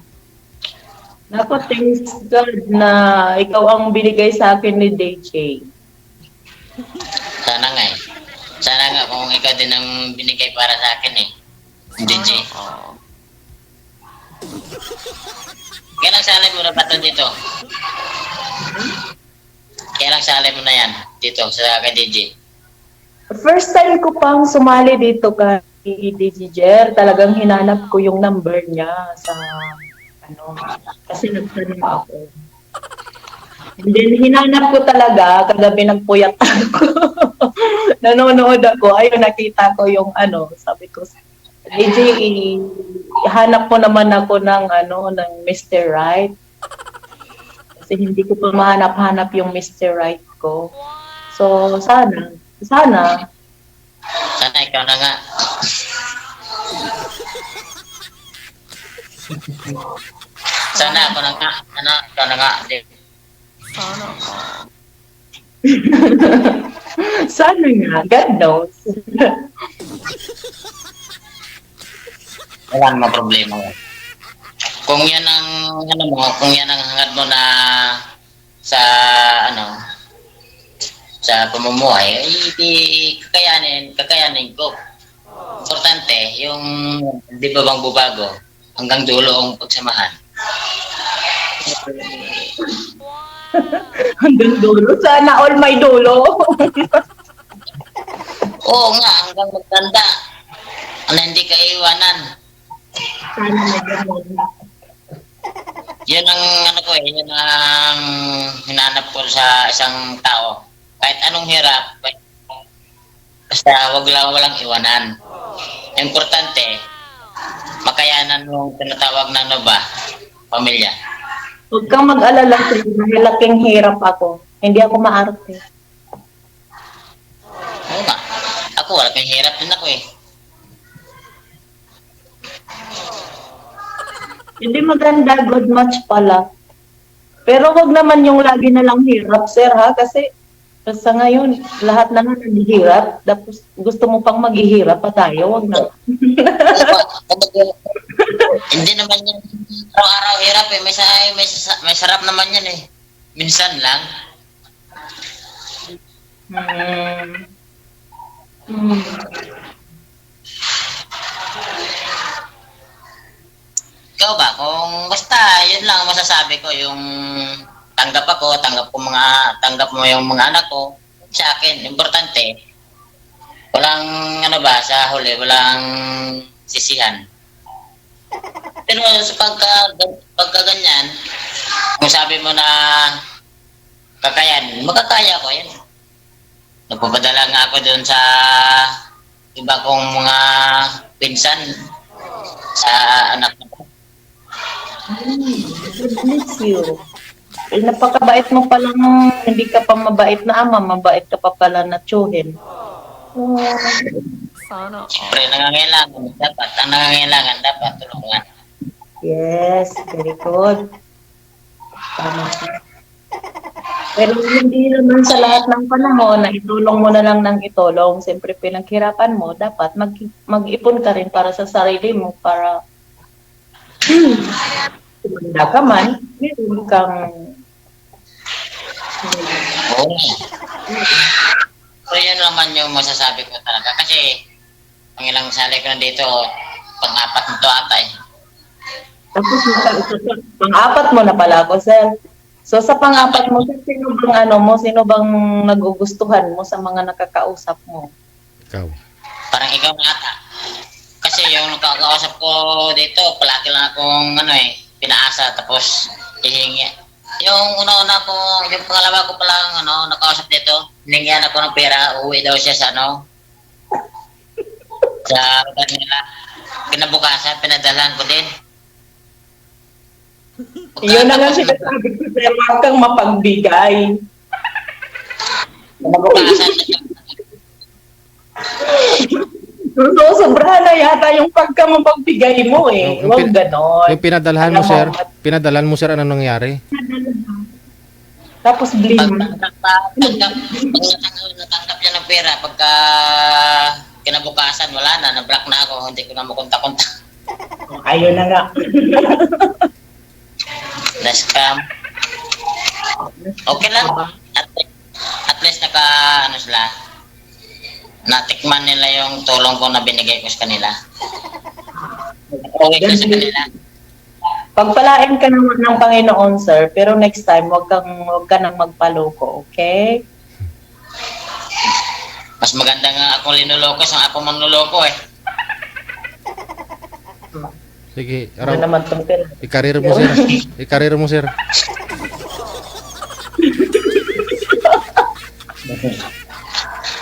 Naku, thanks God na ikaw ang binigay sa akin ni DJ. Sana nga eh. Sana nga kung ikaw din ang binigay para sa akin eh. DJ. Kailang salay mo na ba ito dito? Kailang salay mo na yan dito sa kay DJ? First time ko pang sumali dito kay DJ Jer, talagang hinanap ko yung number niya sa kasi nagtanong ako. And then hinanap ko talaga, kagabi nagpuyat ako. Nanonood ako, ayun nakita ko yung sabi ko, DJ, hanap mo naman ako ng ng Mr. Right. Kasi hindi ko pa mahanap-hanap yung Mr. Right ko. So, sana Sana ikaw na nga. Sana ako na nga. Sana ikaw na nga. sana nga, God knows. Wala namang problema. Kung yan ang kung yan ang hangad mo na sa sa pamumuhay, ay kakayanin ko. Importante, yung di ba bang bubago hanggang dulo ang pagsamahan. Hanggang dulo, sana all may dulo. Oo nga, hanggang magtanda. Hindi ka iwanan. Sana may ganun. Yun ang yun ang hinanap ko sa isang tao. Kahit anong hirap, basta walang iwanan. Importante, makayanan mo tinatawag na pamilya. Huwag kang mag-alala sir, dahil laking hirap ako. Hindi ako maarte. Oo nga, ako laking hirap din ako eh. Hindi maganda, good match pala. Pero wag naman yung lagi na lang hirap, sir, ha? Kasi sa ngayon, lahat na nga naghihirap. Tapos gusto mo pang maghihirap pa tayo, wag na. Hindi naman yan araw-araw hirap eh. May sarap naman yan eh. Minsan lang. Ikaw ba? Kung basta, yun lang ang masasabi ko. Yung tanggap mo yung mga anak ko. Sa akin, importante. Walang sa huli, walang sisihan. Pero sa pagka ganyan, kung sabi mo na kakayan, makakaya ko yan. Nagpapadala nga ako doon sa iba kong mga pinsan sa anak ko. God bless you. Napakabait mo palang, hindi ka pa mabait na ama, mabait ka pa pala na tsuhin. Siyempre, ang nangangailangan dapat tulungan. Yes, very good. Tama ka. Pero hindi naman sa lahat ng panahon na itulong mo na lang ng itulong. Siyempre, pinaghirapan mo, dapat mag-ipon ka rin para sa sarili mo, para kumanda ka man, meron kang Oo. So, yun naman yung masasabi ko talaga. Kasi, ang ilang sali ko nandito, pang-apat nito ata eh. tapos pang-apat mo na pala ako, sir. So sa pang-apat mo, sir, sino bang nagugustuhan mo sa mga nakakausap mo? Ikaw. Parang ikaw na ata. Kasi yung nakakausap ko dito, palagi lang akong pinaasa tapos ihingi. yung una-una ko, yung pangalawa ko palang nakausap dito, hiningyan ako ng pera, uuwi daw siya sa sa kanila. Kinabukasan, pinadalan ko din. Yun na nga sinasabi ko sa'yo, huwag kang mapagbigay. Kinabukasan, So, sobrahan na yata yung pagka-mapagbigay mo eh. Yung Huwag ganon. Yung pinadalhan mo, sir. Pinadalhan mo, sir, ano nangyari? Tapos pag bling. natanggap niya ng pera, pagka kinabukasan, wala na, na-block na ako, hindi ko na makunta-kunta. Ayun na nga. Na-scam. Okay lang. At least sila, natikman nila yung tulong ko na binigay ko sa kanila. Uwi ko sa kanila. Pagpalain ka naman ng Panginoon, sir, pero next time, wag ka nang magpaloko, okay? Mas maganda nga akong linuloko sa ako manluloko eh. Sige, Ano naman itong pera? ikarir mo, sir. Ikarir mo, sir.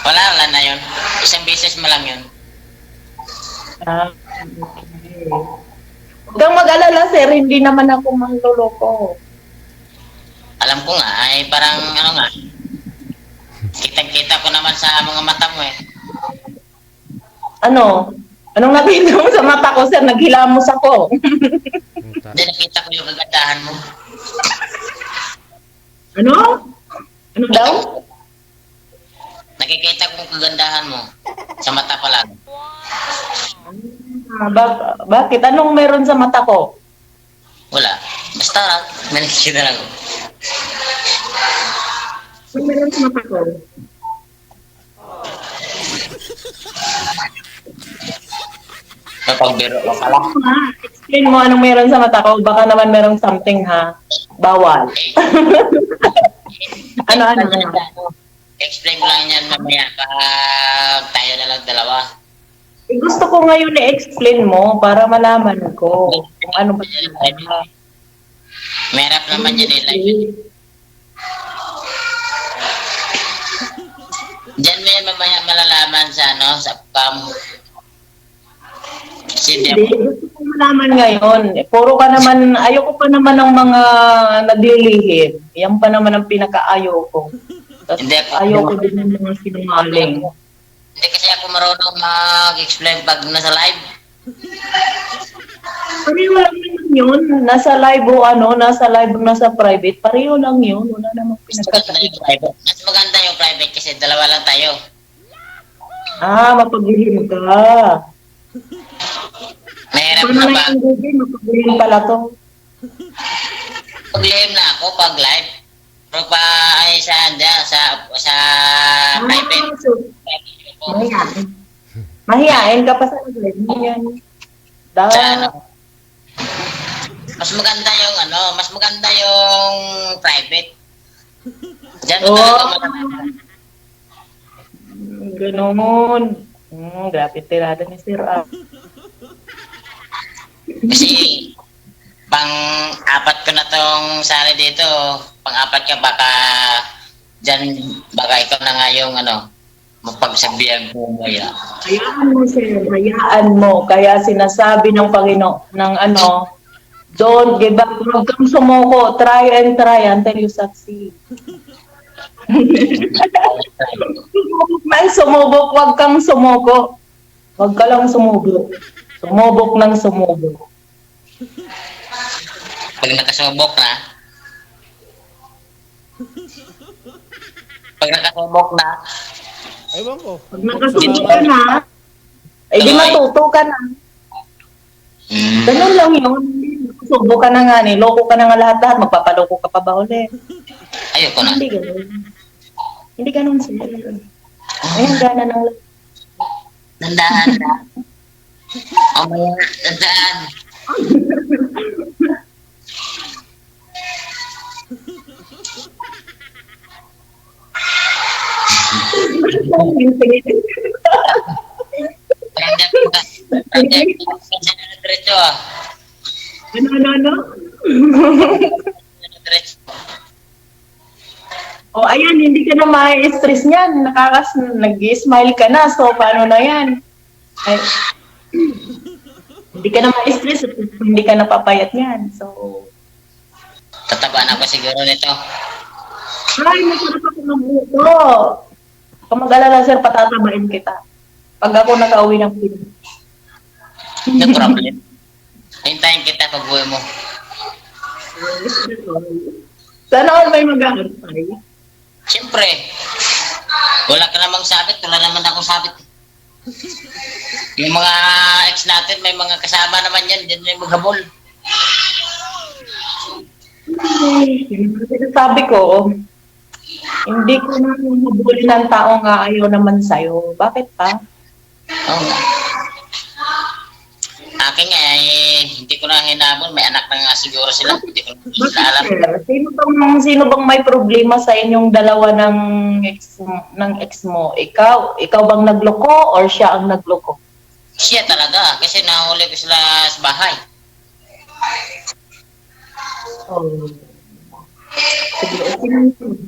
Wala na yun. Isang beses mo lang yun. Ah, okay. Huwag kang mag-alala, sir, hindi naman ako manloloko. Alam ko nga, ay parang kitang-kita ko naman sa mga mata mo eh. Ano? Anong nakita mo sa mata ko, sir? Naghilamos ako. Hindi, nakita ko yung kagandahan mo. Ano? Ano daw? Nakikita ko yung kagandahan mo. Sa mata pa lang. Bakit? Anong meron sa mata ko? Wala. Basta lang, may nakikita lang ako. Anong meron sa mata ko? Napagbiro ka pala. Explain mo anong meron sa mata ko. Baka naman merong something, ha? Bawal. Ano? Explain ko lang yan mamaya pag tayo na lang dalawa. Eh, gusto ko ngayon i-explain mo para malaman ko kung ano ba talaga. Merap naman yan eh. Live. Diyan mo yan mamaya malalaman sa sa pam. Kasi Hindi, gusto ko malaman ngayon. Puro ka naman, ayoko pa naman ng mga naglilihim. Yan pa naman ang pinaka-ayoko. Tapos Hindi ako- ayoko din ng mga sinungaling. Hindi kasi ako marunong mag-explain pag nasa live. Pareho lang naman yun. Nasa live o nasa live o nasa private. Pareho lang yun. Wala namang Mas maganda yung pinagkakaiba. private. Mas maganda yung private kasi dalawa lang tayo. Mapaglihim ka. Mahirap Paano na na ba? yung Google? Mapaglihim pala to. Paglihim na ako pag live. Pero pa ay sa private. So, mahihain. Mahihain ka pa sa live. Yan. Sa mas maganda yung private. Diyan mo talaga maganda. Ganoon. Grabe tirada ni Sir. Kasi pang-apat ko na tong sali dito. Pang-apat ka baka ikaw na nga yung mapagsabihan ko mo yan. Hayaan mo, Sir. Hayaan mo. Kaya sinasabi ng Panginoon ng don't give up. Huwag kang sumuko. Try and try until you succeed. Sumubok. Huwag kang sumuko. Huwag ka lang sumubok. Sumubok ng sumubok. Pag nakasubok na, Ewan ko. Pag nakasubok ka na, di matuto ka na. Ganun lang yun. Subok ka na nga ni. Loko ka na nga lahat-lahat. Magpapaloko ka pa ba ulit? ayoko na. Hindi ganun. Hindi ganun, Sir. Ayun, gana ng lahat. Tandaan na. Mamaya, tandaan. Ano? Diretso. O ayan, hindi ka na ma-stress niyan. Nag-smile ka na. So, paano na yan? Ay, hindi ka na ma-stress at hindi ka napapayat niyan. So, Tataba na ako siguro nito. ay, masarap ako ng buto. Kung mag-alala, sir, patatabain kita. Pag ako nakauwi ng Pinas. No problem. Hintayin kita pag buhay mo. Sana all may mag-aantay. Siyempre, wala ka namang sabit, wala naman akong sabit. Yung mga ex natin, may mga kasama naman yan, din yung maghabol. Sabi ko, hindi ko na mabuli ng tao nga ayaw naman sa'yo. Bakit pa? Oo nga. Akin nga, hindi ko na hinabol. May anak na nga siguro sila. Hindi ko na alam. Sino bang may problema sa inyong dalawa ng ex mo? Ikaw bang nagloko or siya ang nagloko? Siya talaga, kasi nahuli ko sila sa bahay. Oh. Sige,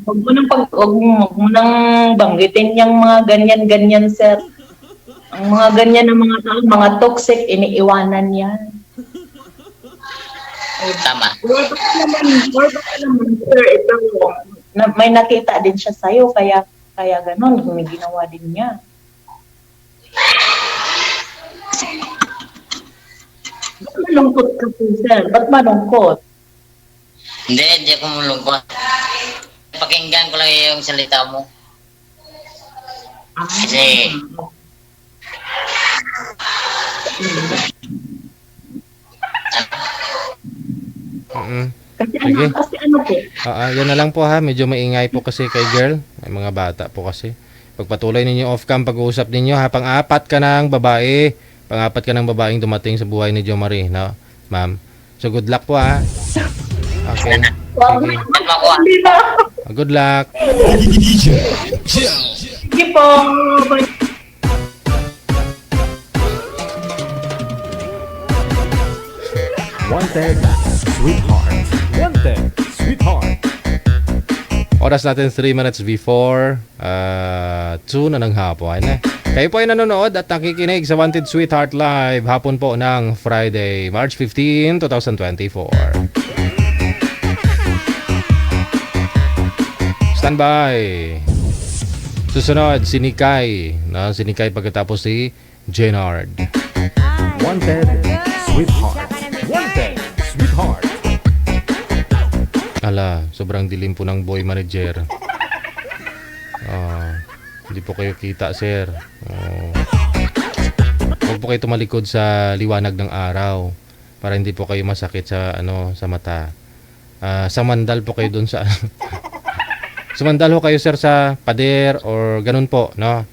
huwag mo nang banggitin yung mga ganyan-ganyan, sir. Ang mga ganyan ng mga tao, mga toxic, iniiwanan yan. Tama. Or baka naman, sir, ito, may nakita din siya sa'yo, kaya ganon, may ginawa din niya. Ba't malungkot ka po, sir? Ba't malungkot? Hindi ako mulungkot. Pakinggan ko lang yung salita mo. Kasi, Sige. Kasi ano po, Yan na lang po ha. Medyo maingay po kasi kay girl. May mga bata po kasi. Pagpatuloy ninyo off-cam pag-uusap ninyo ha. Pang-apat ka ng babae. Pang-apat ka ng babaeng dumating sa buhay ni Jo Marie, no? Ma'am. So good luck po ha. Okay. Sige. hindi na. Good luck. Sige po. Wanted Sweetheart. Wanted Sweetheart. Oras natin 3 minutes before 2 na ng hapon. Kayo po ay nanonood at nakikinig sa Wanted Sweetheart Live hapon po ng Friday, March 15, 2024. Standby. Susunod, si Nikay. No? Si Nikay pagkatapos si Jenard. Wanted Sweetheart. Wanted Sweetheart. Ala, sobrang dilim po ng boy manager. Hindi po kayo kita, sir. Huwag po kayo tumalikod sa liwanag ng araw para hindi po kayo masakit sa sa mata. Samandal po kayo doon sa sumandal ho kayo, sir, sa pader or ganun po, no?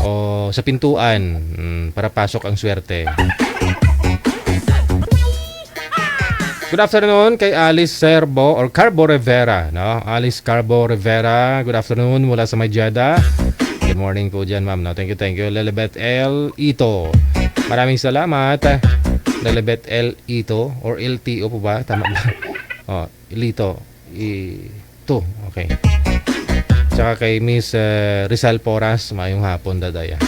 O sa pintuan para pasok ang swerte. Good afternoon kay Alice Serbo or Carbo Rivera, no? Alice Carbo Rivera. Good afternoon mula sa Madyada. Good morning po dyan, ma'am. No? Thank you. Lelebet L. Ito. Maraming salamat. Lelebet L. Ito or LTO po ba? Tama ba? Lito. Ito. Okay. Tsaka kay Miss Rizal Poras. Mayong hapon, dadaya.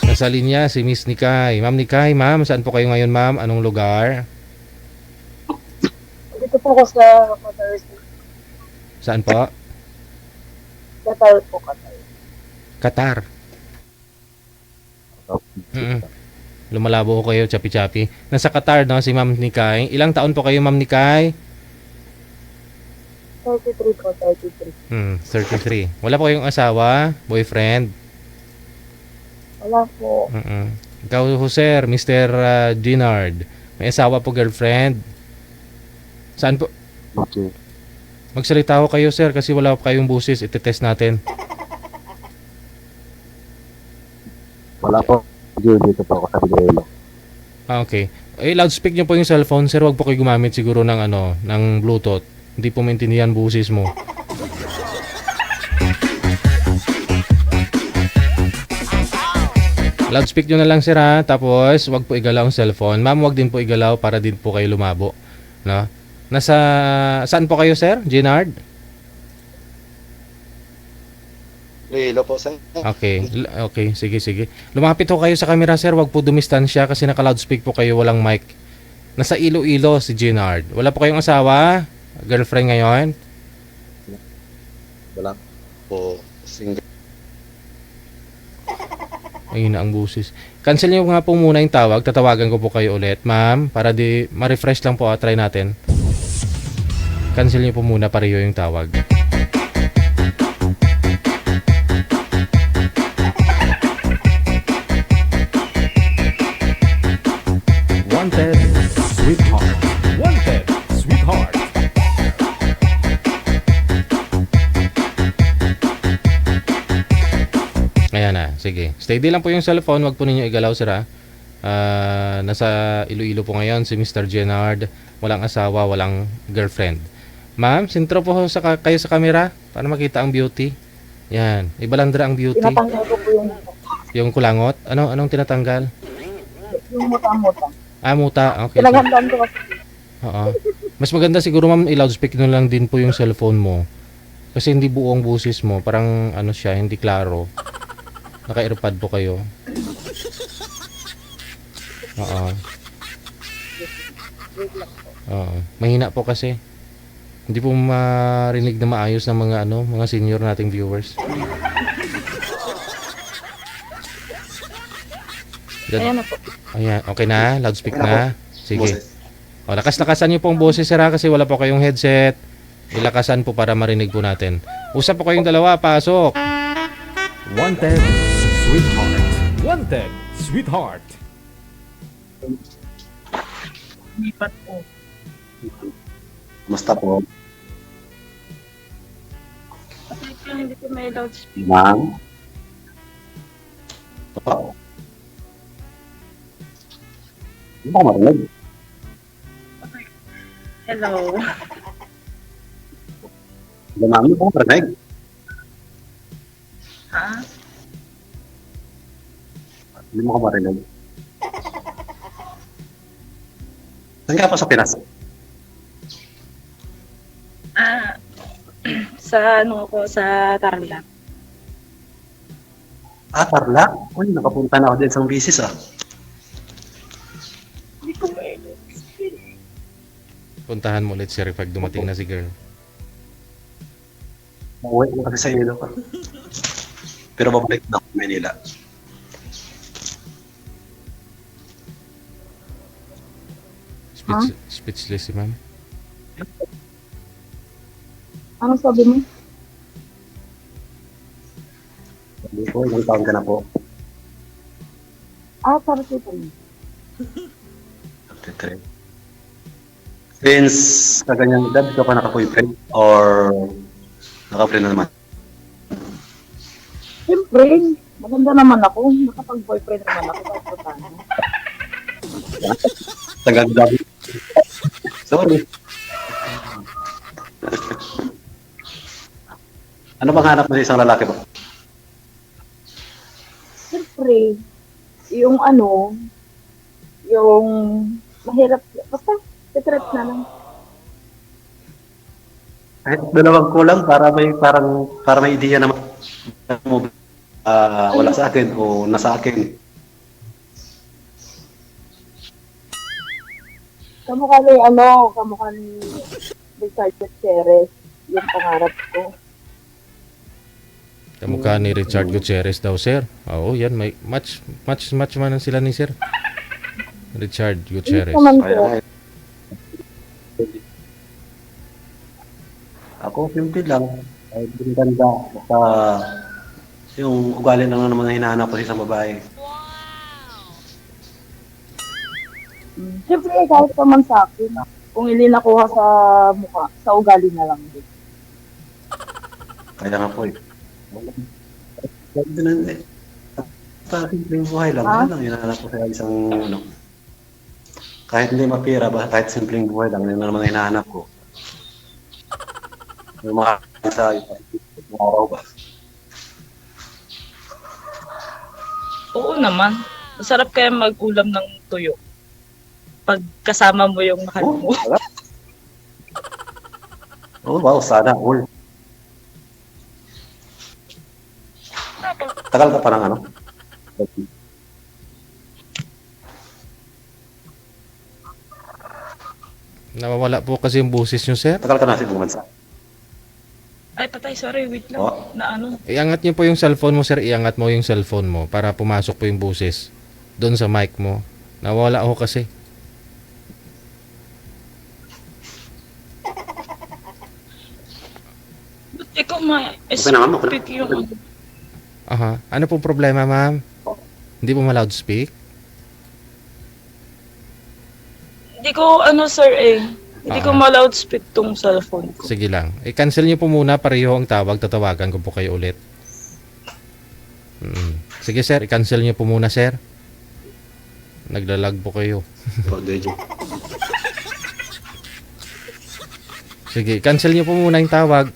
Nasa linya si Miss Nikay. Ma'am Nikay, ma'am, saan po kayo ngayon, ma'am? Anong lugar? Dito po ako sa Qatar. Saan po? Qatar po, Qatar. Qatar. Lumalabo ko kayo, chapi-chapi. Nasa Qatar, no, si Ma'am Nikay. Ilang taon po kayo, Ma'am Nikay? 33 po, 33. 33. Wala po kayong asawa? Boyfriend? Wala po. Ikaw, sir, Mr. Dinard. May asawa po, girlfriend? Saan po? Okay. Magsalita ko kayo, sir, kasi wala po kayong busis. Itetest natin. Wala po. Dito po ako sa Bigaylo. Okay. Loudspeak niyo po yung cellphone, sir. Huwag po kayo gumamit siguro ng ng Bluetooth. Hindi po maintindihan busis mo. Loudspeak nyo na lang, sir, ha? Tapos, wag po igalaw ang cellphone. Ma'am, wag din po igalaw para din po kayo lumabo. No? Nasa, saan po kayo, sir? Gennard? Hello po, sir. Okay, okay, sige, sige. Lumapit ho kayo sa camera, sir. Wag po dumistansya kasi naka-loudspeak po kayo, walang mic. Nasa Iloilo si Gennard. Wala po kayong asawa? Girlfriend ngayon? Wala po. Single. Ayun na ang busis. Cancel niyo nga po muna yung tawag. Tatawagan ko po kayo ulit, ma'am. Para di ma-refresh lang po. Try natin. Cancel niyo po muna pareho yung tawag. Wanted, sweetheart. Wanted, sweetheart. Ayan na, sige. Steady lang po yung cellphone, wag po ninyo igalaw, sir, ha? Nasa Iloilo po ngayon si Mr. Gennard. Walang asawa, walang girlfriend. Ma'am, sintro po kayo sa camera para makita ang beauty. Yan, ibalandra ang beauty. Tinatanggal ko po Yung kulangot, anong tinatanggal? yung muta-muta. Ah, muta, okay. Pinaghandaan ko kasi. Oo. Mas maganda siguro, ma'am, i-loudspeak nyo lang din po yung cellphone mo. Kasi hindi buong busis mo, parang ano siya, hindi klaro. Naka-earpod po kayo. Oo. Oo. Mahina po kasi. Hindi po marinig na maayos ng mga senior nating viewers. Ayan na po. Ayan, okay na? Loudspeak na? Sige. O, lakas-lakasan niyo po ang boses, sir, ha, kasi wala po kayong headset. Ilakasan po para marinig po natin. Usap po kayong dalawa, pasok. Wanted, sweetheart. Wanted, sweetheart. Lipat po. Kumusta po? Kasi kung hindi ko may loudspeaker. Ma'am? Oo. Hindi ko marinig. Hello. Hindi, ma'am, hindi ko marinig. Ha? Hindi mo ko marinig. Saan ka pa sa Pinas? Sa ano ko, sa Tarlac. Ah, Tarlac? Uy, nakapunta na ako din sa bisis, ah. Hindi ko may Puntahan mo ulit, sir, pag dumating na si girl. Mauwi ko kasi sa ilo ko. Pero babalik na ako sa Manila. Speechless si ma'am. Ano sabi mo? Sabi ko, ilang taon ka na po? Para sa ito. 53. Since kaganyang edad, ka pa naka-boyfriend? Or naka-friend na naman? Siyempre, maganda naman ako. Nakapag-boyfriend naman ako. Bakit po tayo? Tagagdab. Sorry. Ano bang hanap mo sa isang lalaki ba? Siyempre, yung ano, yung mahirap, basta, titrat na lang. Kahit dalawang kulang para may ideya naman mo wala sa akin o nasa akin. Kamukha ni Richard Gutierrez, yung pangarap ko. Kamukha ni Richard Gutierrez daw, sir. Oo, yan. May match man sila ni sir. Richard Gutierrez. Naman Kaya, po, ako simple lang. Ay, ganda. Basta yung ugali lang naman na hinahanap ko sa isang babae. siyempre kahit naman sa akin, kung hindi nakuha sa mukha, sa ugali na lang din. Kaya nga po eh. Ganda na eh. Basta simpleng buhay lang. Ah? Yan lang hinahanap ko sa isang ano. Kahit hindi mapira ba, kahit simpleng buhay lang, yun na naman hinahanap ko. Yung mga sa araw ba? Oo naman. Masarap kaya mag-ulam ng tuyo. Pag kasama mo yung mahal mo. Wala. Oh, wow, sana all. Tagal ka parang ano? Nawawala po kasi yung boses nyo, sir. Tagal ka na sa ibang bansa. Ay, patay, sorry, wait lang. Oh. Na ano? Iangat nyo po yung cellphone mo, sir. Iangat mo yung cellphone mo para pumasok po yung boses doon sa mic mo. Nawawala ako kasi. Ba't ikaw ma-speak Okay na, ma'am, okay na. yung ano? Aha. Ano pong problema, ma'am? Hindi po ma-loudspeak? Hindi ko, ano sir hindi ko ma-loudspeak tong cellphone ko. Sige lang. I-cancel nyo po muna. Pareho ang tawag. Tatawagan ko po kayo ulit. Sige, sir. I-cancel nyo po muna, sir. Naglalag po kayo. Sige, cancel nyo po muna yung tawag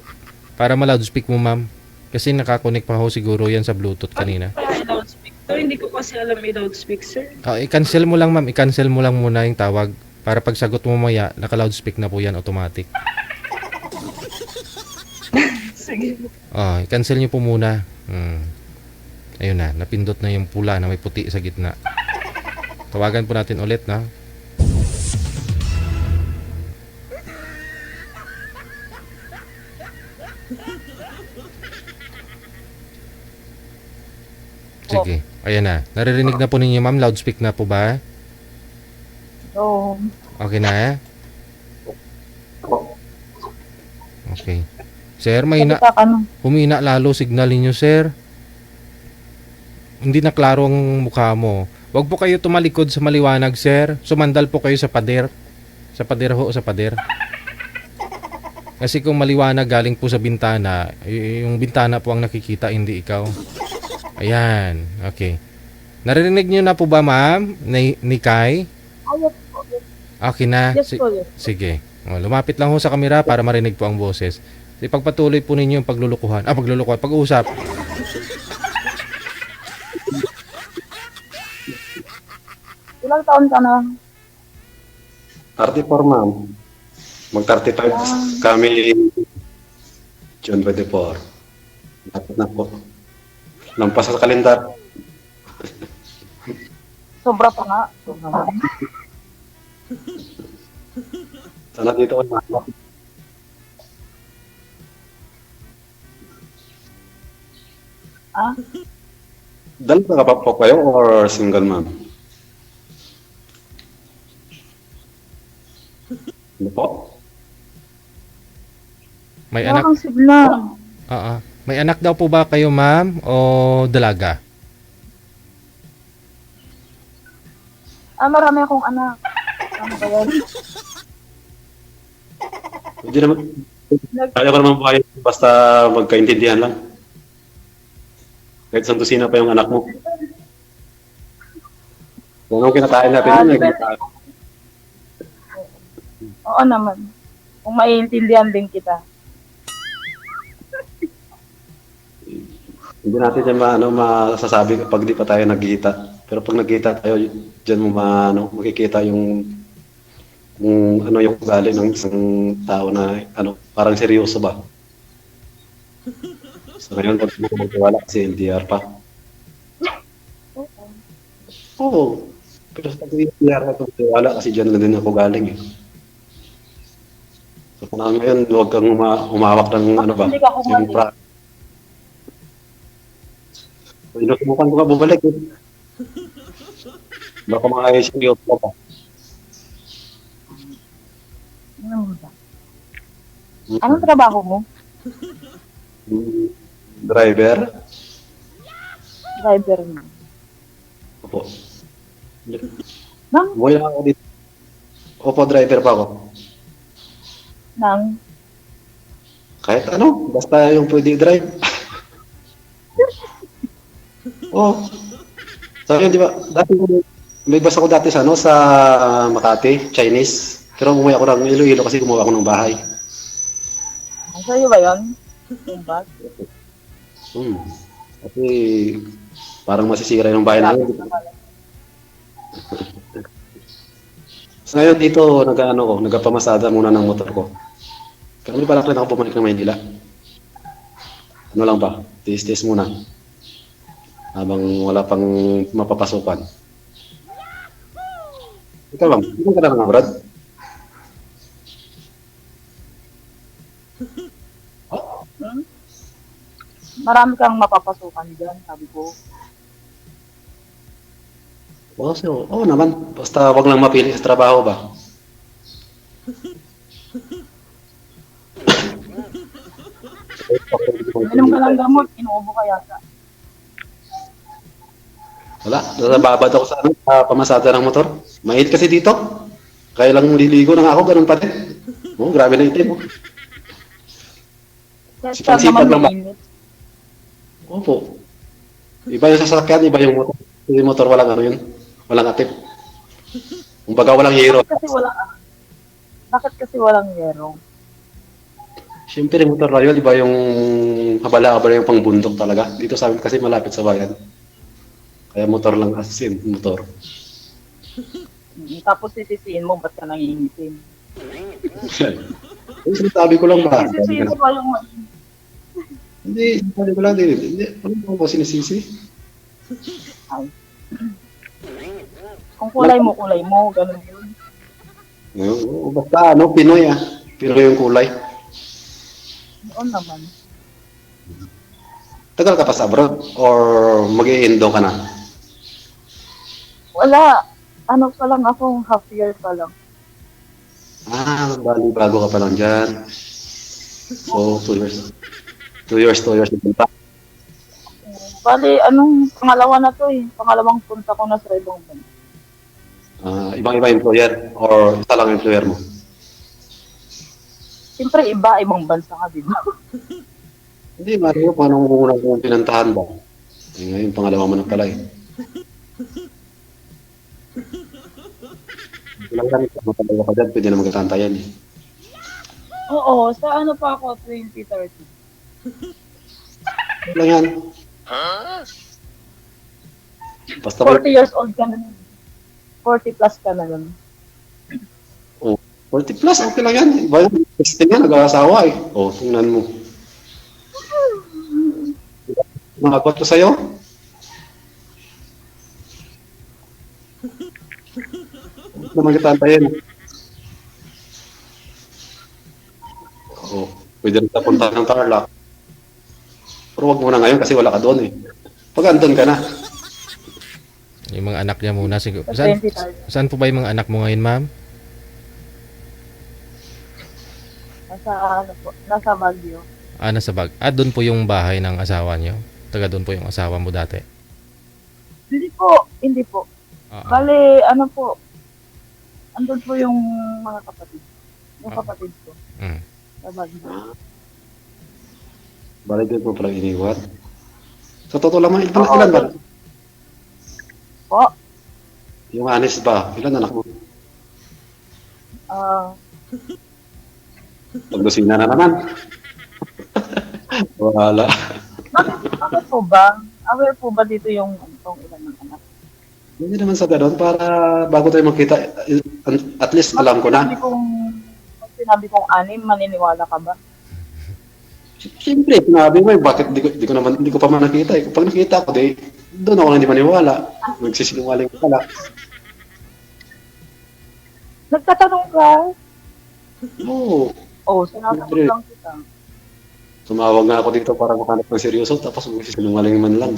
para ma-loudspeak mo, ma'am. Kasi nakakonect pa ho siguro yan sa Bluetooth kanina. Kaya loudspeak. Pero hindi ko kasi alam i-loudspeak, sir. I-cancel mo lang, ma'am. I-cancel mo lang muna yung tawag. Para pag sagot mo maya, naka-loudspeak na po yan automatic. Sige. I-cancel nyo po muna. Ayun na, napindot na yung pula na may puti sa gitna. Tawagan po natin ulit na. Sige, ayan na. Naririnig na po ninyo, ma'am. Loudspeak na po ba? Oo. Okay na, Okay. Sir, humina lalo signal ninyo, sir. Hindi na klaro ang mukha mo. Huwag po kayo tumalikod sa maliwanag, sir. Sumandal po kayo sa pader. Sa pader ho, sa pader. Kasi kung maliwanag galing po sa bintana, yung bintana po ang nakikita, hindi ikaw. Ayan, okay. Narinig nyo na po ba, ma'am? Ni Kai? Ayos po. Okay na? Yes po, yes. Sige. Lumapit lang ho sa kamera para marinig po ang boses. Ipagpatuloy po ninyo yung paglulukuhan. Pag-uusap. Ilang taon ka na? 34, ma'am. Mag-35 kami June 24. Dapat na po. Lampas sa kalendar. Sobra pa nga. Sana dito ko na. Dalawa ka pa po kayo or single, ma'am? Ano po? May Wala anak. kang sigla. May anak daw po ba kayo, ma'am? O dalaga? Marami akong anak. Ano ba yan? Hindi naman. Kaya ko naman buhay basta magkaintindihan lang. Kahit saan tusina pa yung anak mo. Kung anong kinakain natin yun, Oo naman. Kung maiintindihan din kita. Hindi natin yan masasabi kapag di pa tayo nagkita. Pero pag nagkita tayo, dyan mo makikita yung kung ano yung ugali ng isang tao na parang seryoso ba. So ngayon, pag magtiwala kasi LDR pa. Oo. Pero pag LDR ka magtiwala kasi dyan na din ako galing eh. So kung ngayon, huwag kang humawak ng yung So, inusubukan ko nga bumalik eh. Baka maayos yung yot pa. Anong trabaho mo? Driver? Driver na. Opo. Nang? Buhay ako dito. Opo, driver pa ako. Nang? Kahit basta yung pwede drive. Sabi di ba, dati may basa ko dati sa Makati, Chinese. Pero umuwi ako ng Iloilo kasi gumawa ako ng bahay. Sa'yo ba yun? Yung bag? Kasi parang masisira yung bahay namin. So ngayon dito, nagapamasada muna ng motor ko. Kami parang rin ako bumalik ng Maynila. Ano lang ba? Tiis-tiis muna. Habang wala pang mapapasukan. Ikaw lang, hindi ka na ng abroad? Marami kang mapapasukan dyan, sabi ko. Oo naman. Basta wag lang mapili sa trabaho ba? Inom ka ng gamot, inuubo ka yata. Wala. Nasababad ako sa, sa pamasada ng motor. Mainit kasi dito. Kaya lang liligo na nga ako, ganun pa din. Oh, grabe na itim. Oh. Kaya Sipag-sipag naman lang ba? mainit. Opo. Iba yung sasakyan, iba yung motor. Yung motor walang ano yun. Walang atip. Kumbaga walang hero. Bakit kasi walang yero? Siyempre yung motor royal, iba yung habala-habala yung pangbundok talaga. Dito sa amin kasi malapit sa bayan. Kaya motor lang as in, motor. Tapos sisisiin mo, ba't ka nangingitim? Yung sinasabi ko lang ba? Sisisiin mo pa yung Hindi, sinasabi ko lang din. Hindi, ano ba sinisisi? ay. Kung kulay mo, ganun yun. Oo, basta ano, Pinoy ah. Pinoy yung kulay. Noon naman. Tagal ka pa sa abroad? Or mag-i-indo ka na? Wala. Ano pa lang ako, half year pa lang. Ah, bali bago ka pa lang dyan. So, 2 years. 2 years pa. Bali, pangalawa na to eh. Pangalawang punta ko na sa ibang bansa. Ibang-iba employer or isa lang employer mo? Siyempre, ibang bansa ka, di ba? Hindi, Mario, paano mo muna kung pinantahan ba? Eh, ngayon, pangalawa mo na pala eh. Ilang lang, matalaga ka dyan, pwede na magkakantayan eh. Oo, sa ano pa ako, 2030. Ano lang yan? Basta 40 years old ka na. 40 plus ka na nun. 40 plus, okay lang yan. Iba yung testing yan, nag-aasawa eh. O, tingnan mo. Makagot ko sa'yo? Naman kita antayin. Oo, pwede rin punta ng Tarlac. Pero wag muna ngayon kasi wala ka doon eh. Pag andun ka na. Yung mga anak niya muna siguro. Saan po ba yung mga anak mo ngayon, ma'am? Nasa Baguio. Nasa Bag. Doon po yung bahay ng asawa niyo. Taga doon po yung asawa mo dati. Hindi po. Bale, andun po yung mga kapatid. Yung kapatid ko. Sa Baguio. Balik din mo pala iniwan. Sa totoo lang, ilan ba? Po? Yung anis ba? Ilan anak mo? Pagdusina na naman. Wala. Bakit po ba? Aware po ba dito yung ilan ng anak? Hindi naman sa ganun. Para bago tayo magkita, at least alam ko na. Pag sinabi kong 6, maniniwala ka ba? Siyempre, sinabi mo, bakit di ko pa man nakita eh. Kapag nakita ko, doon ako na hindi maniwala. Nagsisinungaling ko pala. Nagtatanong ka? Oo. Sinasagot lang kita. Tumawag nga ako dito para makanap ng seryoso, tapos magsisinungaling man lang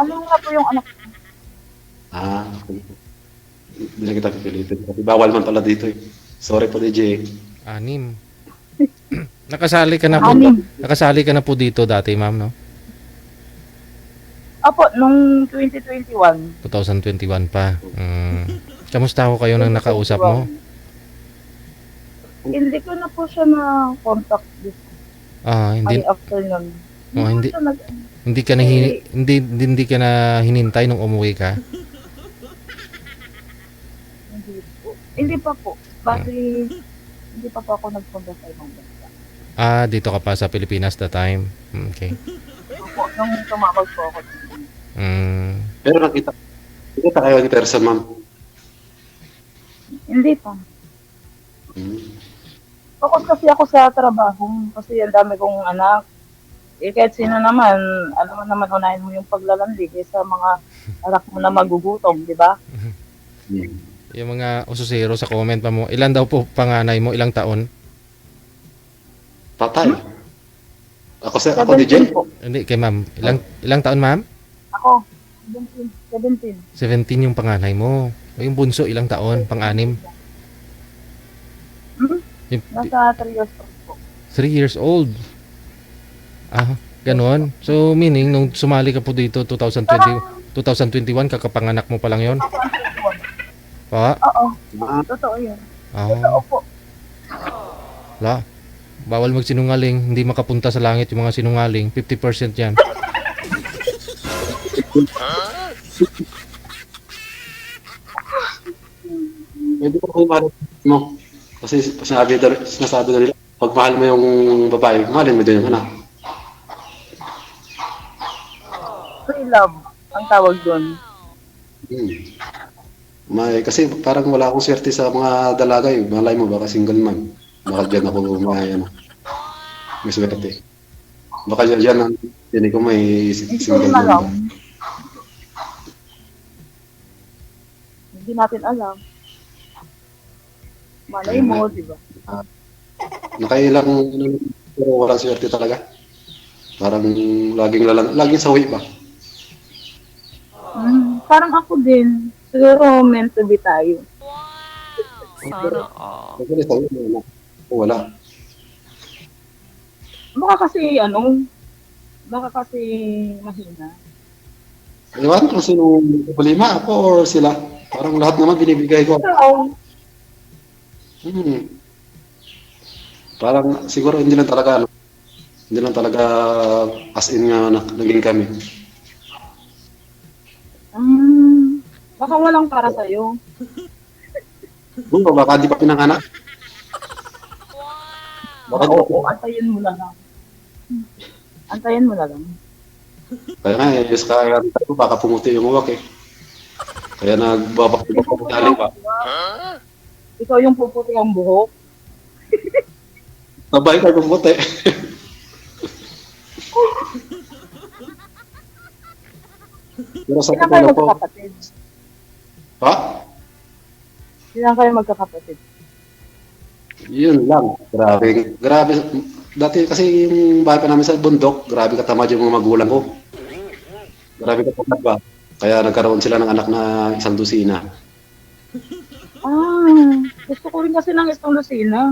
Ano nga po yung anak mo? Hindi na kita pipilitin. Kasi bawal man pala dito eh. Sorry po, DJ. 6. Nakasali ka na po. Nakasali ka na po dito dati, ma'am, no? Apo, nung 2021. 2021 pa. Kamusta ho kayo nang nakausap mo? Hindi ko na po siya na-contact dito. Hindi. After nun. Hindi ka na hinintay nung umuwi ka? Hindi pa po. Kasi hindi pa po ako nagpunta sa ibang bansa. Dito ka pa sa Pilipinas that time. Okay. Opo, nung tumawag po ako. Pero nakita kayo in person, ma'am? Hindi pa. Focus kasi ako sa trabaho. Kasi ang dami kong anak. Eh, kahit sino naman, alam mo naman, unahin mo yung paglalandi sa mga anak mo na magugutom, di ba? Yung mga ususero sa comment pa mo, ilan daw po panganay mo, ilang taon? Patay. Ako DJ? 17 po. Hindi, kay ma'am. Ilang taon, ma'am? Ako, 17. 17 yung panganay mo. Yung bunso, ilang taon? Pang-anim? Nasa 3 years old po. 3 years old. Ah, ganon. So, meaning, nung sumali ka po dito, 2021, kakapanganak mo pa lang yon. Pa? Oo, totoo yun. Totoo po. La. Bawal magsinungaling, hindi makapunta sa langit yung mga sinungaling. 50% yan. Pwede ko kung mahal mo. Kasi sinasabi na nila, pag mahal mo yung babae, mahalin mo din yung anak. Free love, ang tawag doon. Kasi parang wala akong swerte sa mga dalaga eh. Malay mo, baka single man. Baka dyan ako may swerte. Baka dyan ang hindi ko may single man. Hindi natin alam. Malay mo, di ba? Nakailang pero walang swerte talaga. Parang laging sawi ba? Parang ako din. Siguro meant to be tayo. Sana all. Wala. Baka kasi mahina. Ewan kung sino problema, ako or sila. Parang lahat naman binibigay ko. Parang siguro hindi lang talaga as in nga naging kami. Baka walang para sa'yo. Baka di pa pinanganak. Antayin mo na lang. Antayin mo na lang. Kaya nga, yes, kaya tayo, baka pumuti yung uwak eh. Kaya nagbabakti-bakti pa. Ikaw yung puputi ang buhok. Sabay ka pumuti. Pero sa Sila kayo po. magkakapatid. Ha? Sila kayo magkakapatid. Yun lang. Grabe. Dati kasi yung bahay pa namin sa bundok, grabe katamad yung mga magulang ko. Grabe katamad ba? Kaya nagkaroon sila ng anak na 1 dosina. Gusto ko rin kasi ng 1 dosina.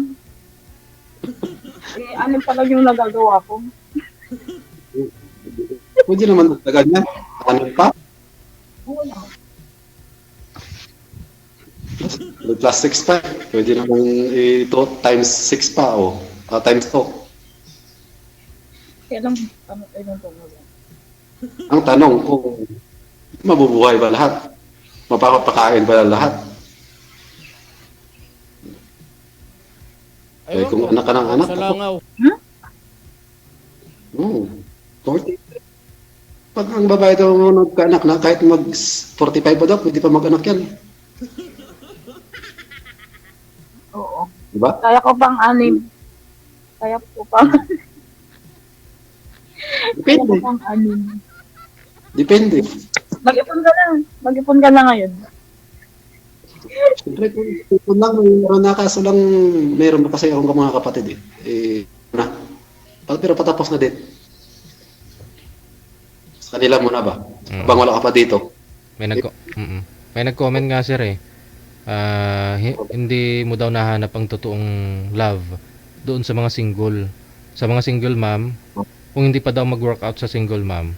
Anim pa lang yung nagagawa ko. Pwede naman talaga niya. Ano pa? Wala. Plus 6 pa. Pwede naman ito times 6 pa o times 2. Kailang tungkol. Ang tanong kung mabubuhay ba lahat? Mapapakain ba lahat? Eh, kung anak ka ng anak, Salangaw. 40. Pag ang babae daw nagkaanak na, kahit mag-45 pa daw, pwede pa mag-anak yan. Oo. Diba? Kaya ko pang 6. Kaya ko pang... Depende. Kaya ko pang 6. Depende. Mag-ipon ka na ngayon. Siyempre, kung lang, mayroon na kaso lang, mayroon pa kasi akong mga kapatid eh. Pero patapos na din. Sa kanila muna ba? Habang wala ka pa dito. May nag-comment nga sir eh. Hindi mo daw nahanap ang totoong love doon sa mga single. Sa mga single ma'am, kung hindi pa daw mag-workout sa single ma'am,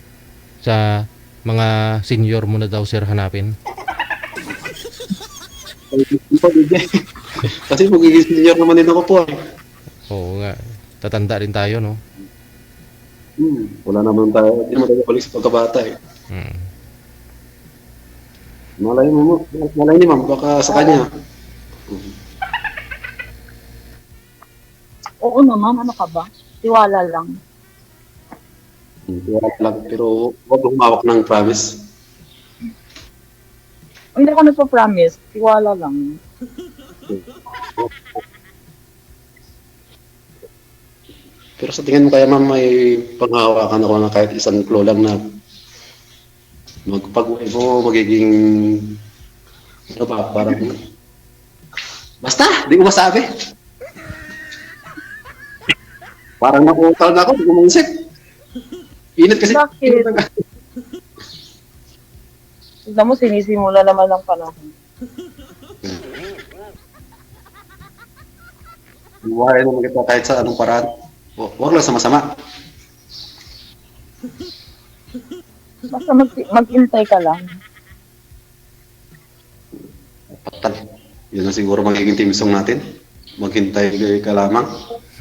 sa mga senior mo na daw sir hanapin. Kasi magiging senior naman din ako po eh. Oo nga. Tatanda rin tayo, no? Wala naman tayo. Hindi naman tayo balik sa pagkabata eh. Malay ni ma'am, baka sa kanya. Oo naman, ano ka ba? Tiwala lang. Tiwala lang, pero huwag humawak ng promise. Hindi ako nagpa-promise. Tiwala lang. Pero sa tingin mo kaya ma'am may panghawakan ako na kahit isang clue lang na pag-uwi mo magiging ano ba, parang basta, di ko masabi. Parang nakutal na ako, di ko maisip. Init kasi. Bakit? Tignan mo, sinisimula naman ng panahon. Buhay naman kita kahit sa anong paraan. Huwag lang sama-sama. Basta maghintay ka lang. Patan. Yun na siguro magiging team song natin. Maghintay ka lamang.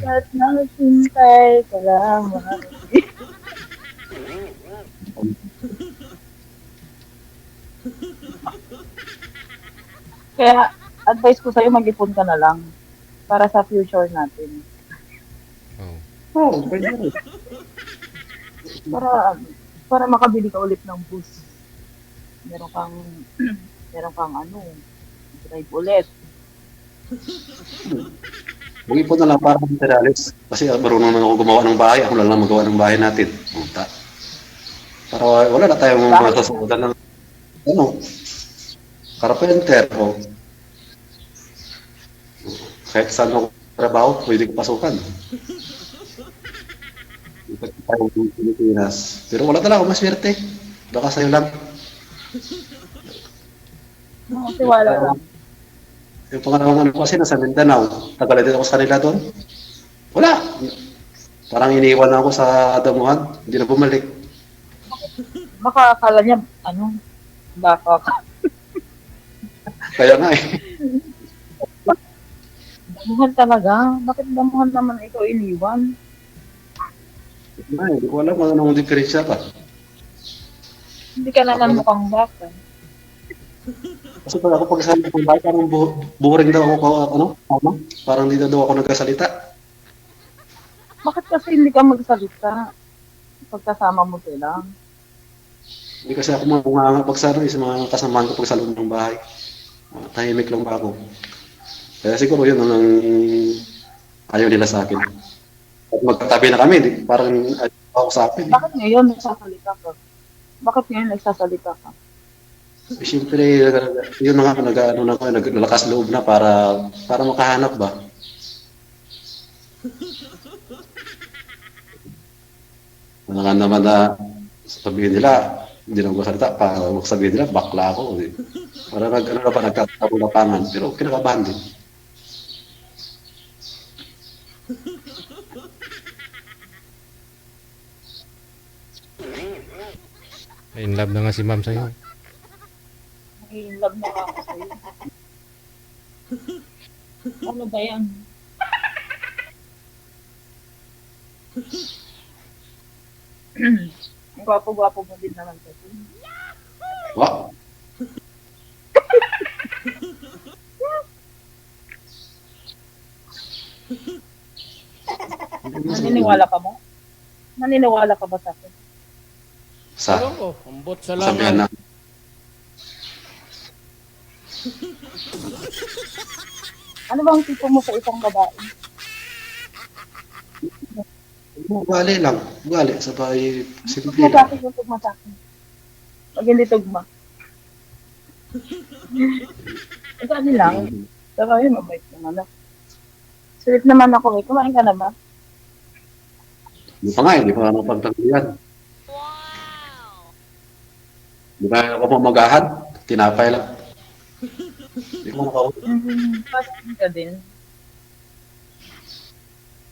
At maghintay ka lang. Kaya, advice ko sa'yo, mag-ipon ka na lang. Para sa future natin. Oh. Oo, pwede rin. Para makabili ka ulit ng bus. Meron kang, meron kang drive ulit. Mag-ipon na lang para materialis. Kasi marunong naman ako gumawa ng bahay. Ako na lang magawa ng bahay natin. Punta. Para wala na tayong masasukutan ng carpenter o kahit saan ako trabaho, pwede ko pasukan. Dito tayo sa Pilipinas. Pero wala talaga ako maswerte. Baka sa'yo lang. Tiwala lang. Yung pangalawang ano kasi nasa Mindanao. Tagal din ako sa kanila doon. Wala. Parang iniwan na ako sa damuhan. Hindi na bumalik. Baka akala niya, baka ka. Kaya nga eh. Damuhan talaga. Bakit damuhan naman ikaw iniwan? Hindi ko alam kung anong diferensya pa. Hindi ka naman mukhang baka. Kasi pag ako pagsasalita ng bahay, parang boring daw ako, parang hindi daw ako nagkasalita. Bakit kasi hindi ka magsalita? Pagkasama mo sila. Hindi kasi ako mangunganga pag sa mga kasamaan ko pag sa loob ng bahay. Tahimik lang ba ako? Kaya siguro yun ang ayaw nila sa akin. At magkatabi na kami, parang ayaw ako sa akin. Bakit ngayon nagsasalita ka? Bakit ngayon nagsasalita ka? Siyempre, yun na nga, naglalakas loob na para makahanap ba? Ano nga naman na sabihin nila, hindi na magsalita, sabihin nila, bakla ako. Para nagkatapunapangan, pero kinakabahan din. In love na nga si ma'am sa'yo. In love na ako sa'yo. Ano ba yan? Ang gwapo-gwapo mo din naman kasi. What? Naniniwala ka mo? Naniniwala ka ba sa akin? Sa Ambot sa sabihan na. Ano bang tipo mo sa isang babae? Ugali lang. Ugali. Sabay, simple Tugma sa lang. akin yung tugma sa akin. Pag hindi tugma. Ito ano lang. Saka yun, mabait naman ako. Sulit naman ako eh. Kumain ka na ba? Hindi pa nga, hindi pa nga napagtanggalian. Hindi pa ako mamagahan. Tinapay lang. Hindi ko makaulit. Fasting ka din.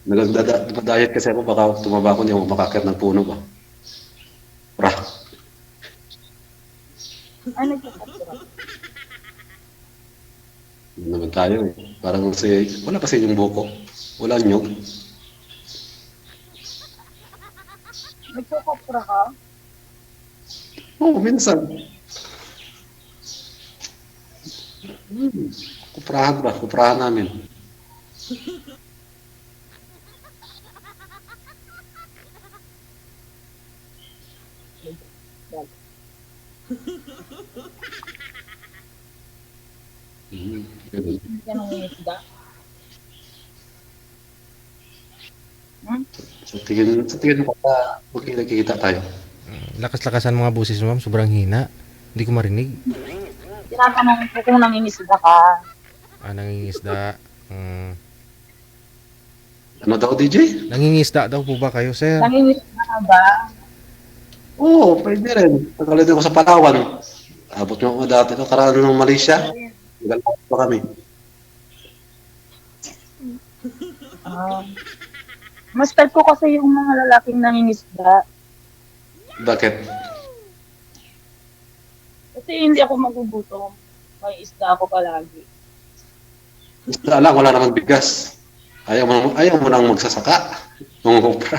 Nag-diet kasi ako, baka tumaba ako, hindi ako makakit ng puno ba. Pra. Ay, nagkakasira. Hindi naman tayo eh. Parang wala kasi yung buko. Wala nyog. Nagkakasira ka? Oo, minsan. Kuprahan ba? Kuprahan namin. Ganun. Hindi ka nangingisda? Hmm? Sa tingin mo pa, magkikita tayo. Lakas-lakasan mga busis mo, ma'am. Sobrang hina. Hindi ko marinig. Tinatanong ko kung nangingisda ka. Nangingisda. Ano daw, DJ? Nangingisda daw po ba kayo, sir? Nangingisda ka ba? Oo, pwede rin. Tagalog ako sa Palawan. Abot mo ako dati. Karaan ng Malaysia. Nagalakad pa kami. Mas type ko kasi yung mga lalaking nangingisda. Bakit? Kasi hindi ako magugutom. May isda ako palagi. Basta lang, wala namang bigas. Ayaw mo nang magsasaka. Mangungupra.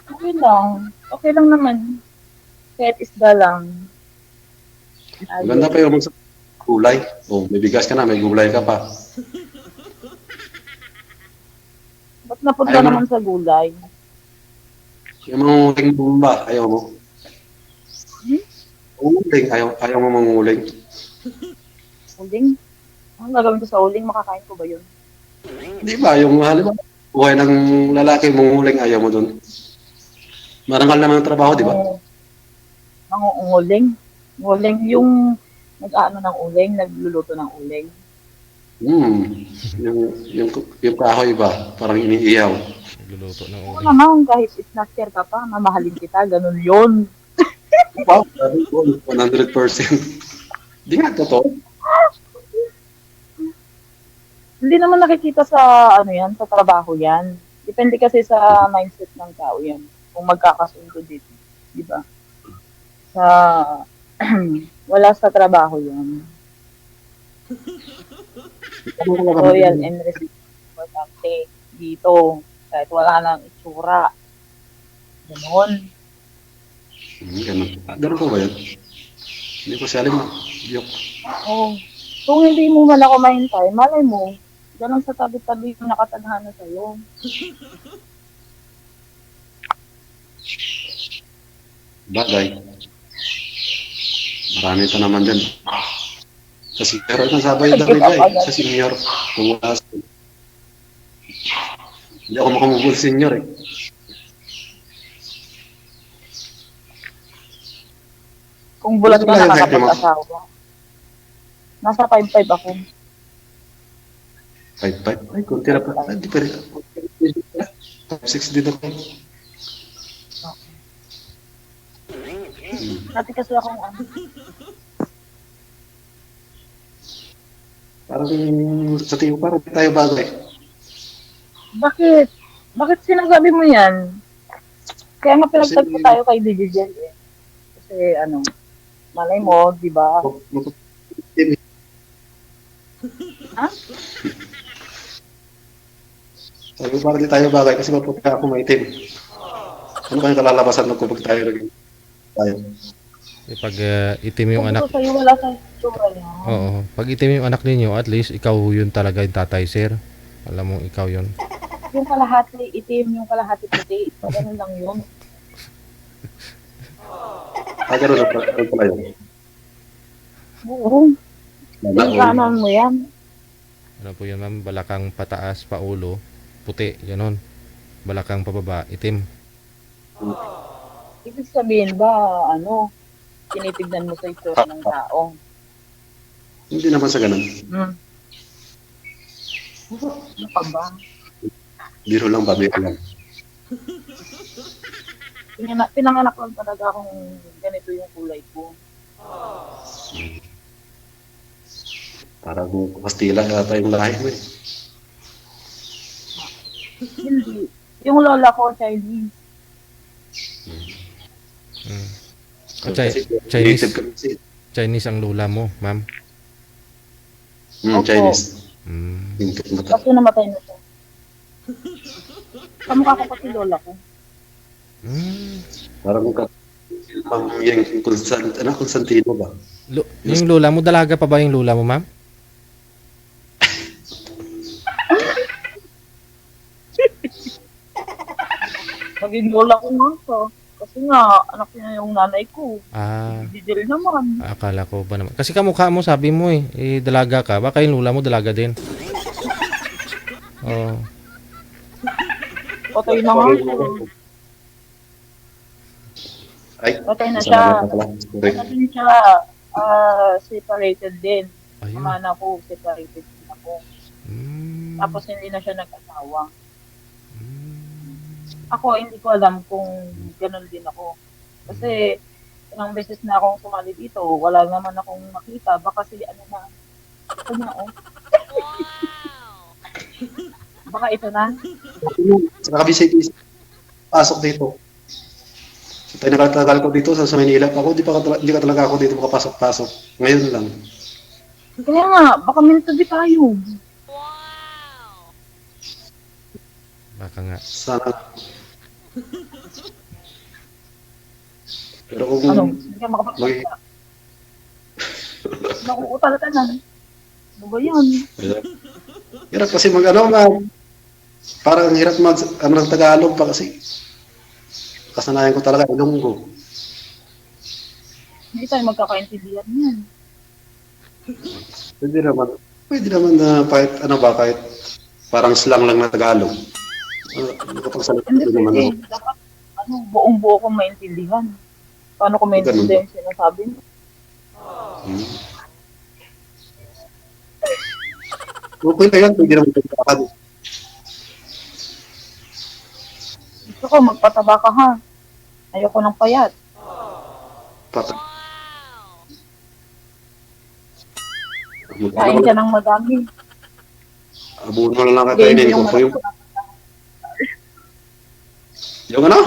Okay lang. Okay lang naman. Kahit isda lang. Maganda pa yung gulay. Oh, may bigas ka na, may gulay ka pa. Ba't napunta Ayaw mo naman sa gulay? Yung mangunguling bomba, ayaw mo. Mangunguling, ayaw mo mangunguling. Uling? Anong gagawin ko sa uling? Makakain ko ba yun? Di ba, yung halimbawa, buhay ng lalaki, mangunguling, ayaw mo dun. Marangal naman ang trabaho, di ba? Mangunguling? Uling, yung nag-ano ng uling, nagluluto ng uling. Yung kahoy ba, parang iniiyaw. Nagluluto ng Oo uling. naman, kahit snacker ka pa, mamahalin kita, ganun yun. Wow, 100%. Di nga, totoo. Hindi naman nakikita sa ano yan, sa trabaho yan. Depende kasi sa mindset ng tao yan. Kung magkakasundo dito, di ba? Sa wala sa trabaho yan. Royal and importante dito. Kahit wala nang itsura. Ganon. Ganun. Ganun ko ba yun? Hindi ko siya alam. Joke. Oo. Kung hindi mo man ako mahintay, malay mo, ganun sa tabi-tabi yung nakatadhana sa'yo. Bagay. Marami pa naman dyan. Sa senior, ang sabay lang nila eh. Sa senior. Kung wala sa... Hindi ako makamugol senior eh. Kung bulat ka Ano ba yung nakakapag-asawa. Nasa 5'5 ako. 5'5"? Ay, kunti na pa. Ay, di pa rin. 5'6" din ako. Dati kasi akong Parang sa tingin ko, parang di tayo bagay. Bakit? Bakit sinasabi mo yan? Kaya nga pinagtagpo Kasi- tayo kay DJ eh. Kasi ano, malay mo, di ba? Ha? Sabi ko, parang di tayo bagay kasi maputi ako maitim. Ano kayong kalalabasan mo kapag tayo naging tayo? Pag itim yung Kung anak, gusto sa'yo, wala sa itsura niya. oo. Pag itim yung anak ninyo, at least ikaw yun talaga yung tatay, sir. Alam mo, ikaw yun. Yung kalahati itim, yung kalahati puti. Ganun lang yun. Ganun na pala yun. Oo. Pinagkanan mo yan. Ano po yun, ma'am? Balakang pataas, paulo, puti, ganon. Balakang pababa, itim. Ibig sabihin ba, ano, tinitignan mo sa itsura ng tao? Hindi naman sa ganun. Ano pa ba? Biro lang ba? Biro lang. Pinanganak lang talaga akong ganito yung kulay ko. Parang Kastila yata yung lahi mo eh. Hindi. Yung lola ko, Chinese. Kasi Chinese. native ka kasi. Chinese ang lola mo, ma'am. Opo. Chinese. Yung mata. Kasi namatay na siya. Kamukha ko kasi lola ko. Parang yung Constantino ba? Yung lola mo, dalaga pa ba yung lola mo, ma'am? Naging lola ko nga siya. Kasi nga, anak niya yung nanay ko. Didil naman. Akala ko ba naman. Kasi kamukha mo, sabi mo dalaga ka. Baka yung lola mo dalaga din. Oh. Patay na nga. Ay, Patay na masama siya. na pala. Sorry. Kasi siya, separated din. Ayun. Kamana ko, separated din ako. Tapos hindi na siya nag-asawa. Ako, hindi ko alam kung ganun din ako. Kasi, ilang beses na akong sumali dito, wala naman akong makita. Baka si, ano na, ito na, oh. Baka ito na. Sa kabisay, pasok dito. So, tayo nakatagal ko dito sa Manila. Ako, di ka talaga ako dito makapasok-pasok. Ngayon lang. Kaya nga, baka minto di tayo. Baka nga. Sana. Pero kung Ano, hindi ka makapagpagpagpag. Nakukutal ka na. Ano ba yan? hirap kasi parang hirap ng Tagalog pa kasi. Kasanayan ko talaga Ilonggo. Hindi tayo magkakaintindihan yan. Pwede naman na kahit parang slang lang na Tagalog. Nakapagsalita Hindi ko naman pwede. ako. Dapat, buong-buo kong maintindihan. Paano ko maintindihan yung sinasabi mo? Okay na yan, pwede naman magkakad. Gusto ko, magpataba ka ha. Ayoko ng payat. Kain ka ng madami. Abuno na lang kakainin ko. Yung ano?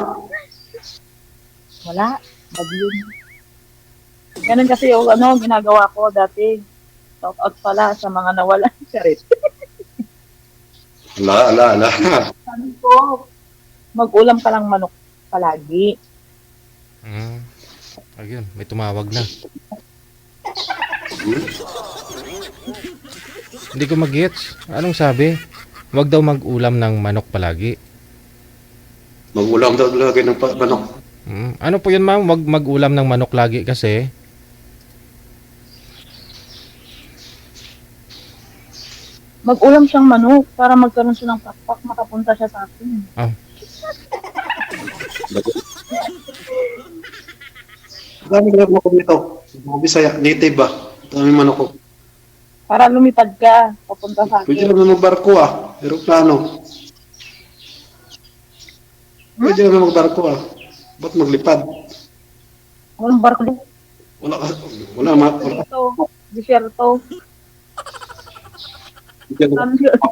Wala. Bad yun. Ganun kasi yung ginagawa ko dati. Shout out pala sa mga nawala. Charit. Ala. Sabi ko, mag-ulam ka lang manok palagi. Ayun, may tumawag na. Hindi ko mag-gets. Anong sabi? Huwag daw mag-ulam ng manok palagi. Mag-ulam daw lagi ng manok. Ano po yun, ma'am? Huwag mag-ulam ng manok lagi kasi Mag-ulam siyang manok para magkaroon siya ng pakpak, makapunta siya sa akin. Dami ka manok dito. Bisaya, native ba? Dami manok ko. Para lumipad ka, papunta sa Pwede akin. naman magbarko Aeroplano. Pwede naman magbarko Ba't maglipad? Walang barko dito. Wala. Desierto.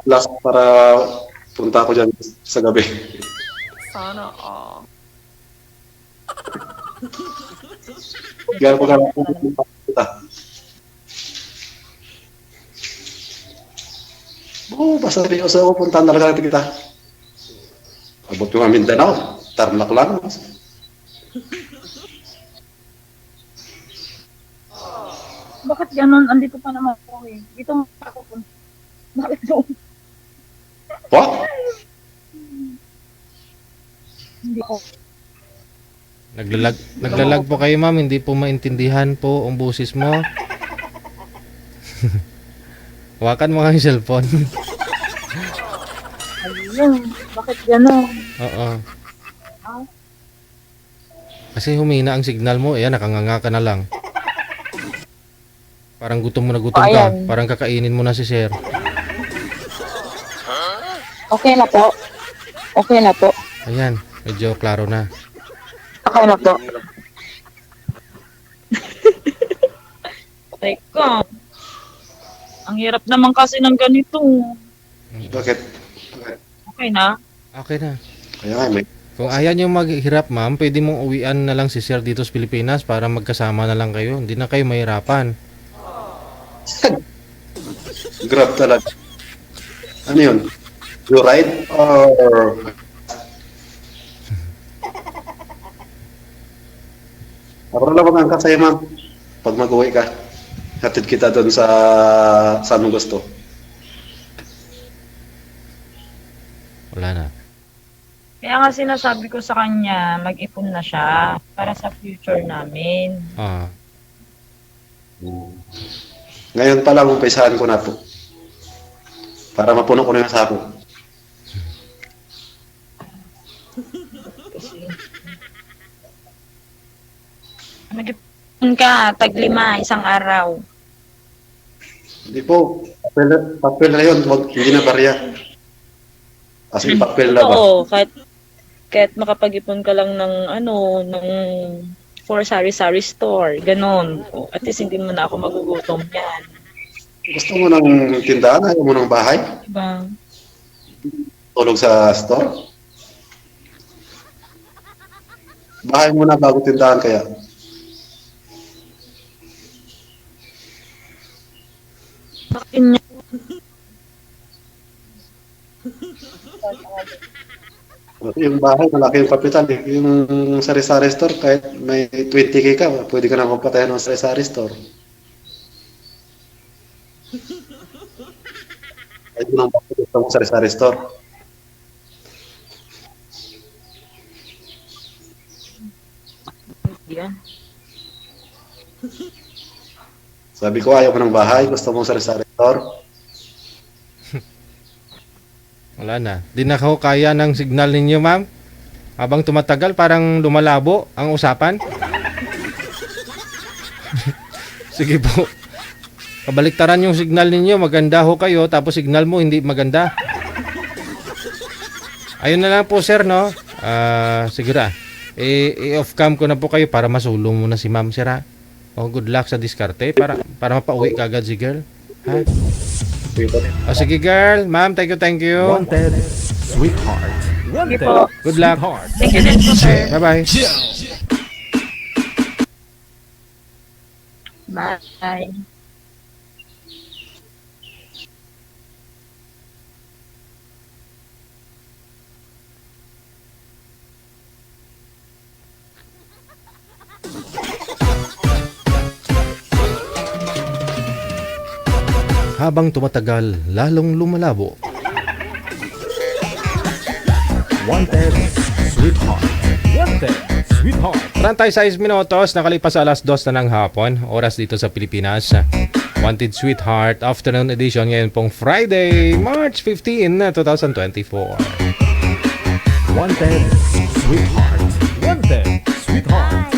Plus para punta ako dyan sa gabi. Sana, Gano'n ko lang punta. Basta seryoso ako, puntahan talaga natin kita. Abot yung Mindanao, Tarlac lang. Bakit ganun? Andito pa naman ako eh. Dito mo ako punta. Bakit doon? What? Hindi ko. Naglalag po kayo, ma'am. Hindi po maintindihan po ang boses mo. Hawakan mo nga yung cellphone. Ayun. Bakit ganun? Oo. Kasi humina ang signal mo. Ayan, nakanganga ka na lang. Parang gutom mo na gutom ka. Ayan. Parang kakainin mo na si sir. Okay na po. Okay na po. Ayan, medyo klaro na. Okay na po. Teka. Ang hirap naman kasi ng ganito. Bakit? Okay na? Okay na. Kaya nga, may Kung ayaw nyo maghirap, ma'am, pwede mong uwian na lang si sir dito sa Pilipinas para magkasama na lang kayo. Hindi na kayo mahirapan. grab talaga. Ano yun? You ride or... Ako na lang mag-angkat sa'yo, ma'am. Pag mag-uwi ka, hatid kita doon sa saan mo gusto. Wala na. Kaya nga sinasabi ko sa kanya, mag-ipon na siya para sa future namin. Ngayon pa lang, umpisahan ko na to. Para mapuno ko na yung sako. Mag-ipon ka, tag-5, isang araw. Hindi po. Papel na yun. Hindi na barya. As in, papel na ba? Oo, kahit makapag-ipon ka lang ng ng for sari-sari store, ganon. At least hindi mo na ako magugutom yan. Gusto mo ng tindahan? Ayaw mo ng bahay? Diba? Tulog sa store? Bahay muna bago tindahan kaya? Bakit niya? Yung bahay, malaki yung kapital. Yung sari-sari store, kahit may 20k ka, pwede ka na magpatayan ng sari-sari store. Kahit mo nang gusto mo sari-sari store. Yan. Sabi ko, ayaw mo ng bahay, gusto mo sari-sari store. Wala na. Di na ako kaya ng signal ninyo, ma'am. Habang tumatagal, parang lumalabo ang usapan. Sige po. Kabaliktaran yung signal ninyo, maganda ho kayo, tapos signal mo hindi maganda. Ayun na lang po, sir, no? Sige na. I-off cam ko na po kayo para masulong muna si ma'am, sir, ha? Oh, good luck sa diskarte para mapauwi ka agad si girl. Ha? Oh, sige, girl. Ma'am, thank you. Wanted Sweetheart. Wanted po. Good luck. Sweetheart. Thank you din po, sir. Bye-bye. Bye. Habang tumatagal, lalong lumalabo. Wanted Sweetheart. Wanted Sweetheart. 36 minutos, nakalipas alas 2 na ng hapon. Oras dito sa Pilipinas. Wanted Sweetheart Afternoon Edition ngayon pong Friday, March 15, 2024. Wanted Sweetheart. Wanted Sweetheart.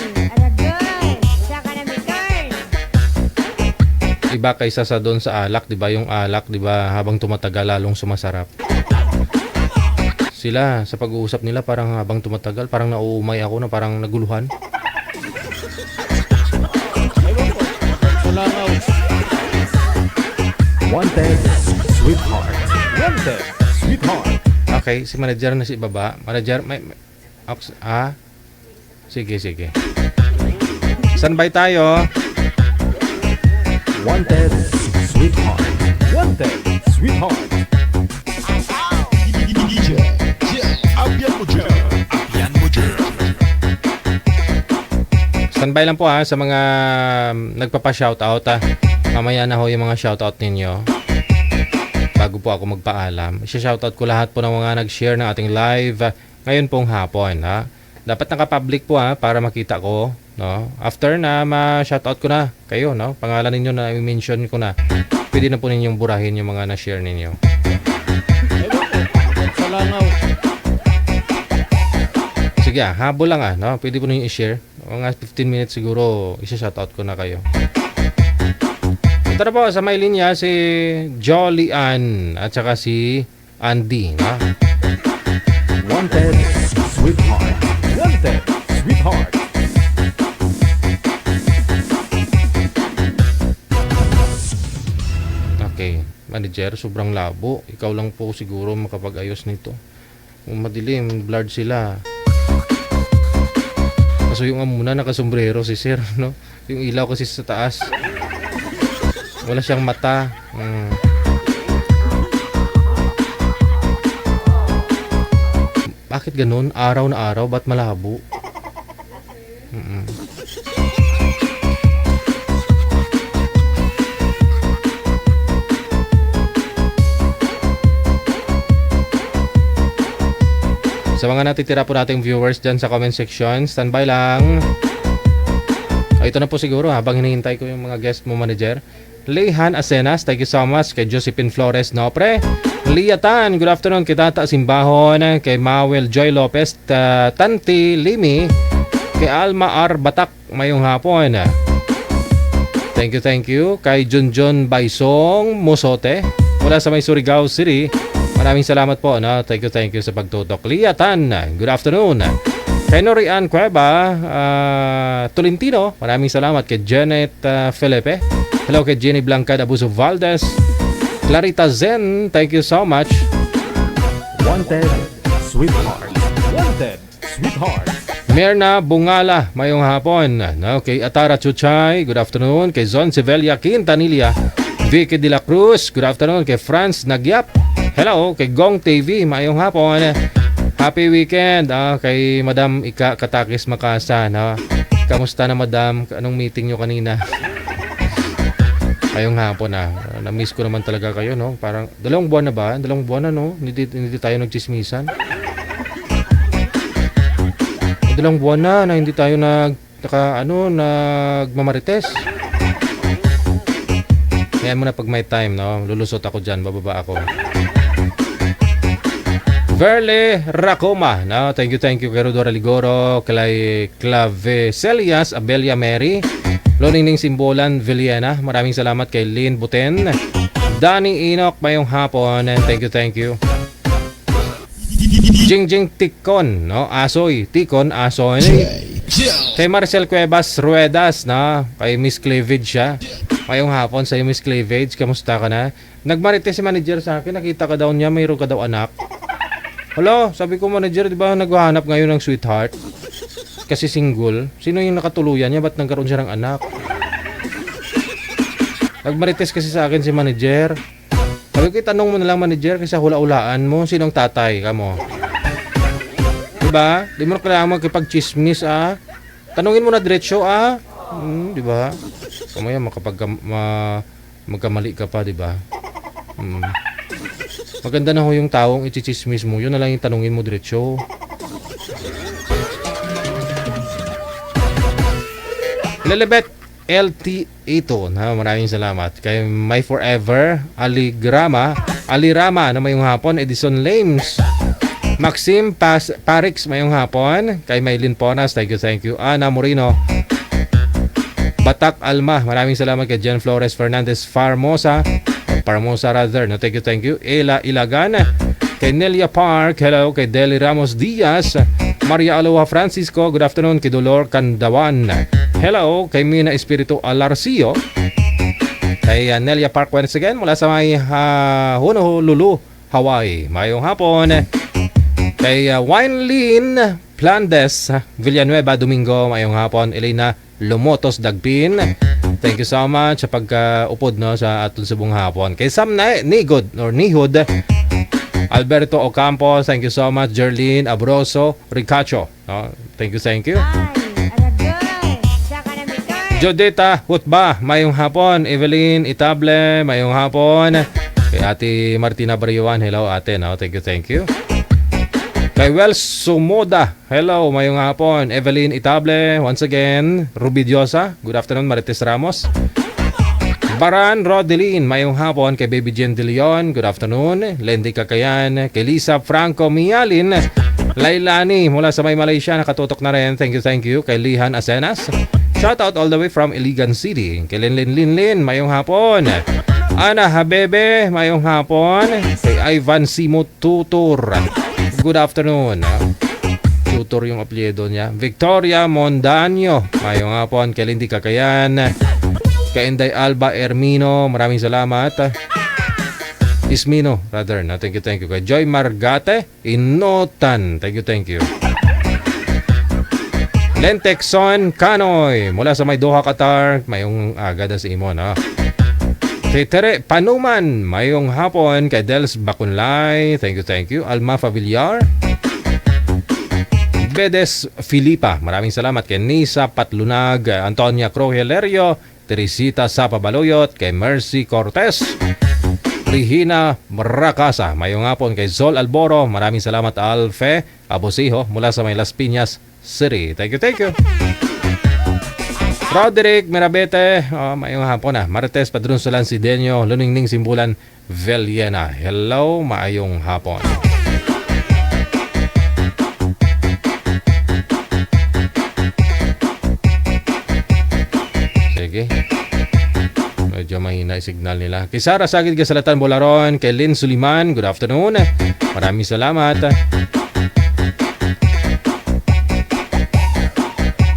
Iba kaysa sa doon sa alak, 'di ba? Yung alak, 'di ba, habang tumatagal lalong sumasarap. Sila sa pag-uusap nila parang habang tumatagal, parang nauumay ako na parang naguluhan. Wanted Sweetheart. Wanted Sweetheart. Okay, si manager na si baba. Manager, sige. Standby tayo. Wanted Sweetheart. Wanted Sweetheart. Abian mo dyan. Abian mo dyan. Standby lang po ha sa mga nagpapa-shoutout ha. Mamaya na ho yung mga shoutout ninyo. Bago po ako magpaalam, i-shoutout ko lahat po ng mga nag-share ng ating live ngayon pong hapon ha. Dapat naka-public po ha para makita ko, no? After na ma-shoutout ko na kayo, no? Pangalan ninyo na i-mention ko na. Pwede na po ninyong burahin yung mga na-share ninyo. Sige, habol lang no? Pwede po ninyo i-share. Mga 15 minutes siguro i-shoutout ko na kayo. Ito na po sa may linya si Jolly Ann at saka si Andy, no? Wanted Sweetheart. Wanted Sweetheart. Okay, manager, sobrang labo. Ikaw lang po siguro makapag-ayos nito. Kung madilim, blurred sila. Kaso yung muna nakasombrero si sir, no? Yung ilaw kasi sa taas. Wala siyang mata. Bakit ganun? Araw na araw, ba't malabo? Sa mga natitira po nating viewers dyan sa comment section, standby lang. Ito na po siguro habang hinihintay ko yung mga guest mo, manager. Leihan Asenas, thank you so much. Kay Josephine Flores Nopre, Liatan, good afternoon. Kay Tata Simbahon, kay Mawel Joy Lopez, Tanti Limi, Kay Alma R. Batak, mayong hapon. Thank you. Kay Junjun Baisong Mosote, mula sa may Surigao City. Maraming salamat po. No? Thank you sa pagtutok. Lia Tan, good afternoon. Kay Norian Cueva Tolentino, maraming salamat. Kay Janet Felipe. Hello kay Jenny Blanca Abuso Valdez. Clarita Zen, thank you so much. Wanted, sweetheart. Wanted, sweetheart. Merna Bungala, mayong hapon. No, kay Atara Chuchay, good afternoon. Kay Zon Sevelia Quintanilla. Vicky De La Cruz, good afternoon. Kay Franz Nagyap, hello. Kay Gong TV, mayong hapon. Happy weekend. Kay Madam Ika Katakis Makasa. No? Kamusta na Madam? Anong meeting nyo kanina? Ngayong hapon na. Na-miss ko naman talaga kayo, no? Parang, 2 buwan na ba? 2 buwan na, no? Hindi tayo nagchismisan. 2 buwan na hindi tayo nagmamarites. Kaya mo na pag may time, no? Lulusot ako dyan, bababa ako. Verle Racoma, no? Thank you kay Rodora Ligoro, kay Clave Celias, Abelia Mary, Loningning Simbolan Villena, maraming salamat kay Lynn Buten, Danny Enoch, mayong hapon, and thank you. Jingjing Tikon, no? Tikon Asoy. Kay Marcel Cuevas Ruedas, no? Kay Miss Cleavage siya. Mayong hapon sa Miss Cleavage, kamusta ka na? Nagmarite si manager sa akin, nakita ka daw niya, mayroon ka daw anak. Hello, sabi ko manager, di ba naghahanap ngayon ng sweetheart? Kasi single. Sino yung nakatuluyan niya? Ba't nagkaroon siya ng anak? Nagmarites kasi sa akin si manager. Sabi ko, tanong mo na lang manager kasi hula-ulaan mo. Sinong tatay ka mo? Diba? Di mo na kailangan magkipag-chismis, Tanungin mo na diretso, diba? Kamaya magkamali ka pa, diba? Maganda na ho yung taong ichichismis mo. Yun na lang yung tanungin mo diretso. Lilibet LT ito. Maraming salamat. Kay My Forever, Alirama, na mayong hapon, Edison Lames, Maxim Parix, mayong hapon. Kay Maylin Ponas, thank you. Ana Moreno, Batak Alma, maraming salamat. Kay Jen Flores Fernandez Parmosa, no, thank you. Ela Ilagan, kay Nelia Park, hello. Kay Deli Ramos Diaz, Maria Aloha Francisco, good afternoon. Kay Dolor Candawan, hello. Kay Mina Espiritu Alarcio, kay Nelia Park once again, mula sa may Honolulu, Hawaii, mayong hapon. Kay Winelin Plandes Villanueva Domingo, mayong hapon. Elena Lumotos Dagpin, thank you so much sa pagkaupod, no, sa atong subong hapon. Kay Sam Nihod Alberto Ocampo, thank you so much. Jerlyn Abroso Ricacho, no, thank you. Jodeta Hutba, mayong hapon. Evelyn Itable, mayong hapon. Kay Ate Martina Bariwan, hello ate, no, thank you. Kay Wells Sumoda, hello, mayong hapon. Evelyn Itable, once again. Ruby Diosa, good afternoon. Marites Ramos, Baran Rodelin, mayong hapon. Kay Baby Jen De Leon, good afternoon. Lendy Kakayan, kay Lisa Franco Mialin, Lailani mula sa may Malaysia, nakatutok na rin, thank you. Kay Lihan Asenas, shout out all the way from Iligan City. Kay Linlin, mayong hapon. Ana Habebe, mayong hapon. Kay Ivan Simo Tutor, good afternoon. Tutor yung apelyido niya. Victoria Mondaño, mayong hapon. Kay Lindy Kakayan, kay Inday Alba Ermino, maraming salamat. Ismino, rather, no? Thank you. Kay Joy Margate Inotan, thank you. Lentexon Canoy, mula sa may Doha, Qatar, mayong agad sa imo, no? Kay Tere Panuman, mayong hapon. Kay Dels Bakunlay, thank you. Alma Favillar, Bedes Filipa, maraming salamat. Kay Nisa Patlunag, Antonia Crojelerio, Teresita Sapa Baloyot, kay Mercy Cortez, Regina Maracasa, mayong hapon. Kay Zol Alboro, maraming salamat. Alfe Abosiho, mula sa may Las Piñas City, thank you. Roderick Mirabete, mayong hapon na. Marites Padron Solan Sidenyo, Luningning Simbulan Veliena, hello, maayong hapon. Sige. Medyo mahina yung signal nila. Kay Sara Sagid Gasalatan Bolaron, kay Lynn Suliman, good afternoon. Maraming salamat.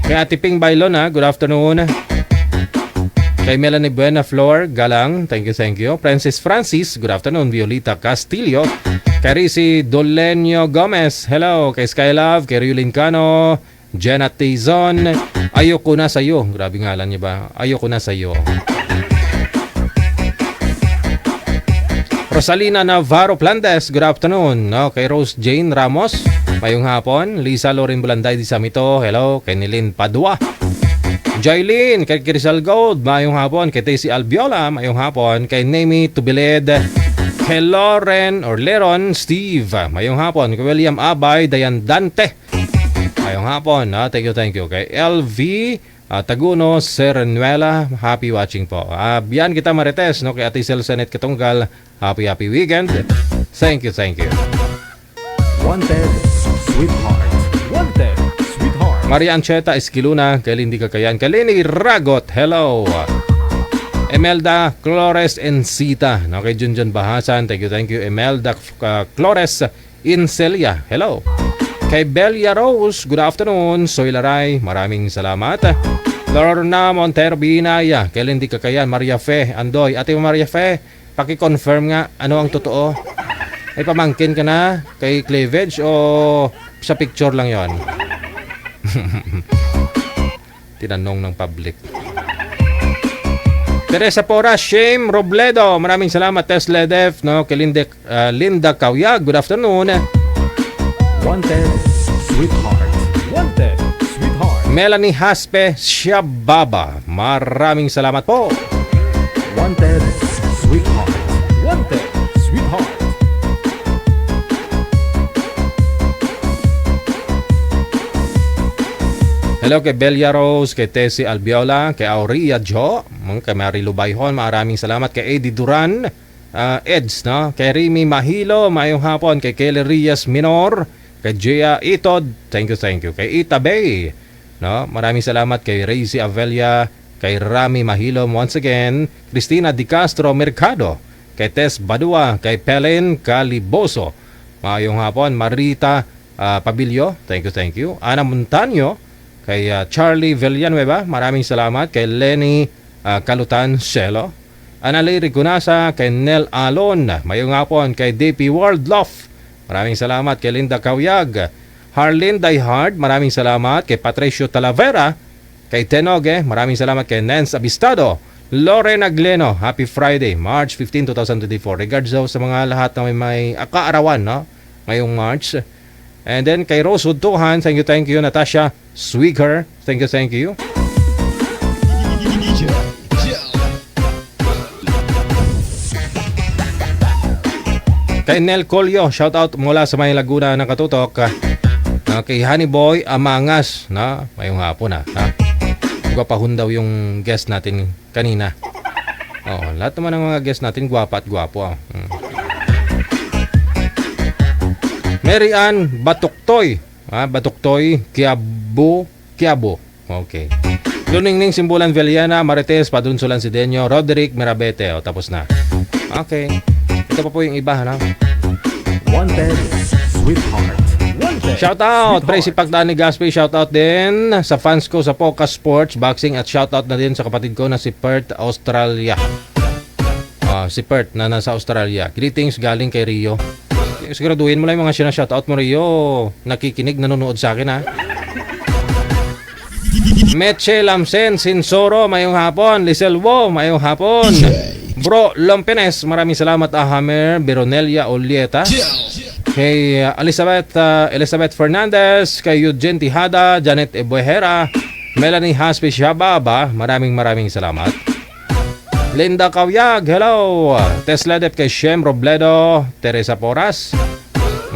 Kay Ate Ping Bailon, good afternoon. Kay Melanie Buena Flor Galang, thank you. Francis, good afternoon. Violeta Castillo. Kay Risi Dolenio Gomez, hello. Kay Skylove, kay Riolin Cano, Jenna Tizon, ayoko na sa'yo. Grabe ngalan niya ba? Ayoko na sa'yo. Rosalina Navarro Plandes, good afternoon. No, kay Rose Jane Ramos, mayong hapon. Lisa Loren Bulanday di Samito, hello. Kay Nilin Padua. Jailin, kay Crisal Gold, mayong hapon. Kay Tacy Albiola, mayong hapon. Kay Nemi Tubiled, kay Leron Steve, mayong hapon. Kay William Abay, Dayan Dante, mayong hapon. Thank you. Kay LV Taguno, Serenuela, happy watching po. Biyan kita Marites, no? Kay Ate Sel Senet Katunggal, happy weekend. Thank you. Wanted, sweetheart. Wanted, sweetheart. Maria Ancheta Esquiluna, kay Lindy Kakayan, kay Lenny Ragot, hello. Emelda Flores Encita, no? Kay Junjun Bahasan, thank you. Emelda Flores Incelia, hello. Kay Belia Rose, good afternoon. Soy Laray, maraming salamat. Lorna Montero Binaya, kay Lindy Kakayan, Maria Fe Andoy. Ate Maria Fe, paki-confirm nga ano ang totoo. Ay pamangkin ka na kay cleavage o sa picture lang yon? Tinanong ng public. Teresa Pora, Shame Robledo, maraming salamat. Tesla Def, no? Kay Linda Kawyag, good afternoon. Wanted, sweetheart. Wanted, sweetheart. Melanie Haspe Shababa, maraming salamat po. Wanted, sweetheart. Wanted, sweetheart. Hello kay Belia Rose, kay Tessie Albiola, kay Aurea Jo, kay Mary Lubayhon, maraming salamat. Kay Eddie Duran, Eds, no? Kay Remy Mahilo, mayong hapon. Kay Kelly Rias Minor, kay Gia Itod, thank you. Kay Ita Bay, no? Maraming salamat. Kay Razy Avelia, kay Rami Mahilo once again. Cristina Di Castro Mercado, kay Tess Badua, kay Pelen Caliboso, mayong hapon. Marita Pabilio, thank you. Ana Montaño, kay Charlie Villanueva, maraming salamat. Kay Lenny Kalutan Shelo, Analay Rigunasa, kay Nel Alon, mayong hapon. Kay DP Worldlof, maraming salamat. Kay Linda Kawyag, Harlene Diehard, maraming salamat. Kay Patricio Talavera, kay Tenoge, maraming salamat. Kay Nance Abistado, Lorena Gleno, happy Friday, March 15, 2024. Regards daw sa mga lahat na may kaarawan, no? Ngayong March. And then kay Rose Udtuhan, thank you. Natasha Swiger, thank you. Kay Nel Colio, shout out mula sa may Laguna ng Katutok. Kay Honey Boy Amangas, na mayong hapon na. Gwapahon daw yung guest natin kanina. Lahat naman ng mga guest natin gwapa at gwapo. Mary Ann Batuktoy, Quiabo. Okay. Luningning Simbulan Veliana, Marites Padunsulan Sidenyo, Roderick Mirabete. Tapos na. Okay. Ito pa po yung iba, no? Wanted, sweetheart. Wanted. Shout out, Tracy Pagdani Gaspi, shout out din sa fans ko sa Poca Sports Boxing, at shout out na din sa kapatid ko na si Perth, Australia. Si Perth na nasa Australia. Greetings galing kay Rio. Siguraduhin mo lang yung mga sinashoutout mo, Rio. Nakikinig, nanonood sa akin, ha? Meche Lamsen Sinsoro, mayong hapon. Lisel Wo, mayong hapon. Bro Lompenes, maraming salamat. Ahamer Beronelia Olieta. Kay Elizabeth Fernandez, kay Eugene Tijada, Janet Ebuehera, Melanie Haspi Shababa, maraming salamat. Linda Kawyag, hello. Tesla Dep, kay Shem Robledo, Teresa Poras,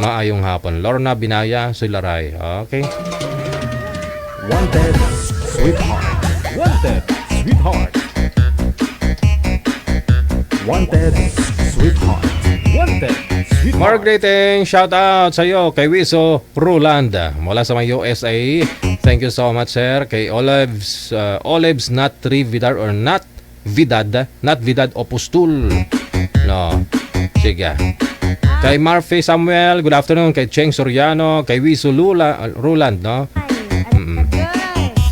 maayong hapon. Lorna Binaya, Sularay. Okay. Wanted, sweetheart. Wanted, sweetheart. Wanted, sweetheart. Wanted, sweetheart. More greeting, shout out sa iyo kay Wiso Roland mula sa may USA. Thank you so much, sir. Kay Olives Not Vidar or Not Vidad Opustul. No. Sige. Kay Murphy Samuel, good afternoon. Kay Cheng Soriano, kay Wiso Ruland, no?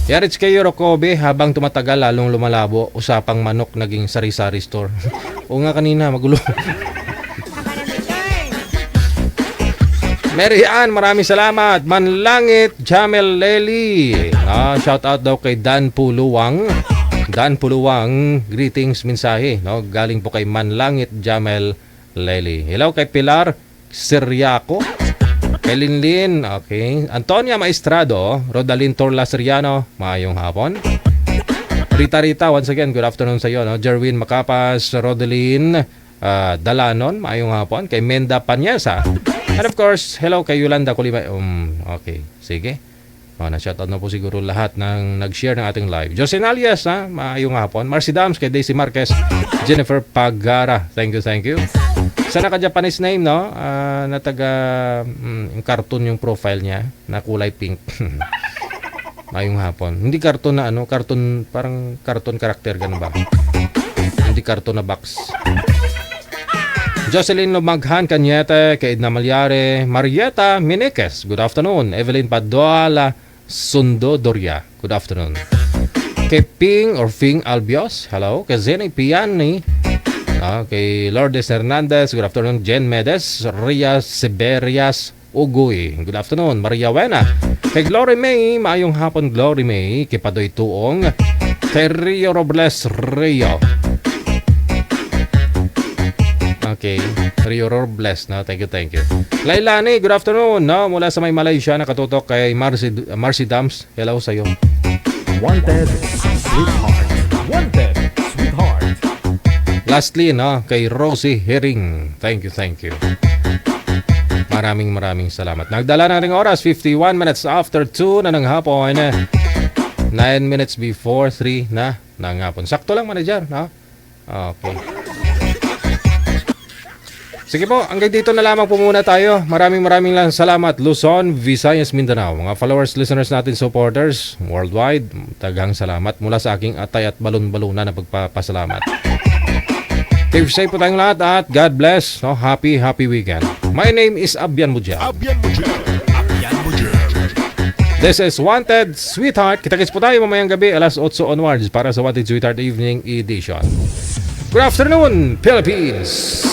Yarits kay Yorokobe, habang tumatagal lalong lumalabo, usapang manok naging sari-sari store. O nga kanina, magulo. Mary Ann, maraming salamat. Manlangit, Jamel Lely. Shout out daw kay Dan Puluwang. Dan Puluwang, greetings mensahe. No? Galing po kay Manlangit, Jamel Lely. Hello kay Pilar Siriaco. Kay Linlin, okay. Antonia Maestrado, Rodalyn Torla Siriano, maayong hapon. Rita, once again, good afternoon sa iyo. No? Jerwin Macapas, Rodalyn Dalanon, maayong hapon. Kay Menda Panyesa. And of course, hello kay Yolanda Kulibay. Okay, sige. Na-shoutout na po siguro lahat ng nag-share ng ating live. Jocelyn Alias, maayong hapon. Marcy Dams, kay Daisy Marquez, Jennifer Pagara. Thank you. Sa naka-Japanese name, no? Na taga yung cartoon yung profile niya, na kulay pink. Maayong hapon. Hindi cartoon na cartoon, parang cartoon character, ganun ba? Hindi cartoon na box. Jocelyn Lumaghan Cañete, kay Edna Malyare, Marieta Meneques, good afternoon. Evelyn Paduala Sundo Doria, good afternoon. Kay Ping or Fing Albios, hello. Kay Zeni Piani, kay Lourdes Hernandez, good afternoon. Jen Medes, Ria Siberias Ugoy, good afternoon. Maria Wena, kay Glory May, maayong hapon Glory May. Kay Padoy Tuong, kay Rio Robles Rio. Okay, Rio Robles, no? Thank you. Lailani, good afternoon, no? Mula sa may Malaysia, nakatutok kay Marcy Dams. Hello sa iyo. Wanted, sweetheart. Wanted, sweetheart. Lastly, no? Kay Rosie Herring. Thank you. Maraming salamat. Nagdala na ring oras, 51 minutes after 2 na ng hapon. 9 minutes before 3 na ng hapon. Sakto lang, manager, no? Okay. Sige po, hanggang dito na lamang po muna tayo. Maraming lang salamat. Luzon, Visayas, Mindanao. Mga followers, listeners natin, supporters worldwide, tagang salamat mula sa aking atay at balon-baluna na pagpapasalamat. Keep safe po tayong lahat at God bless. No? Happy weekend. My name is Abian Mujel. This is Wanted Sweetheart. Kita-kits po tayo mamayang gabi alas 8 onwards para sa Wanted Sweetheart Evening Edition. Good afternoon, Philippines!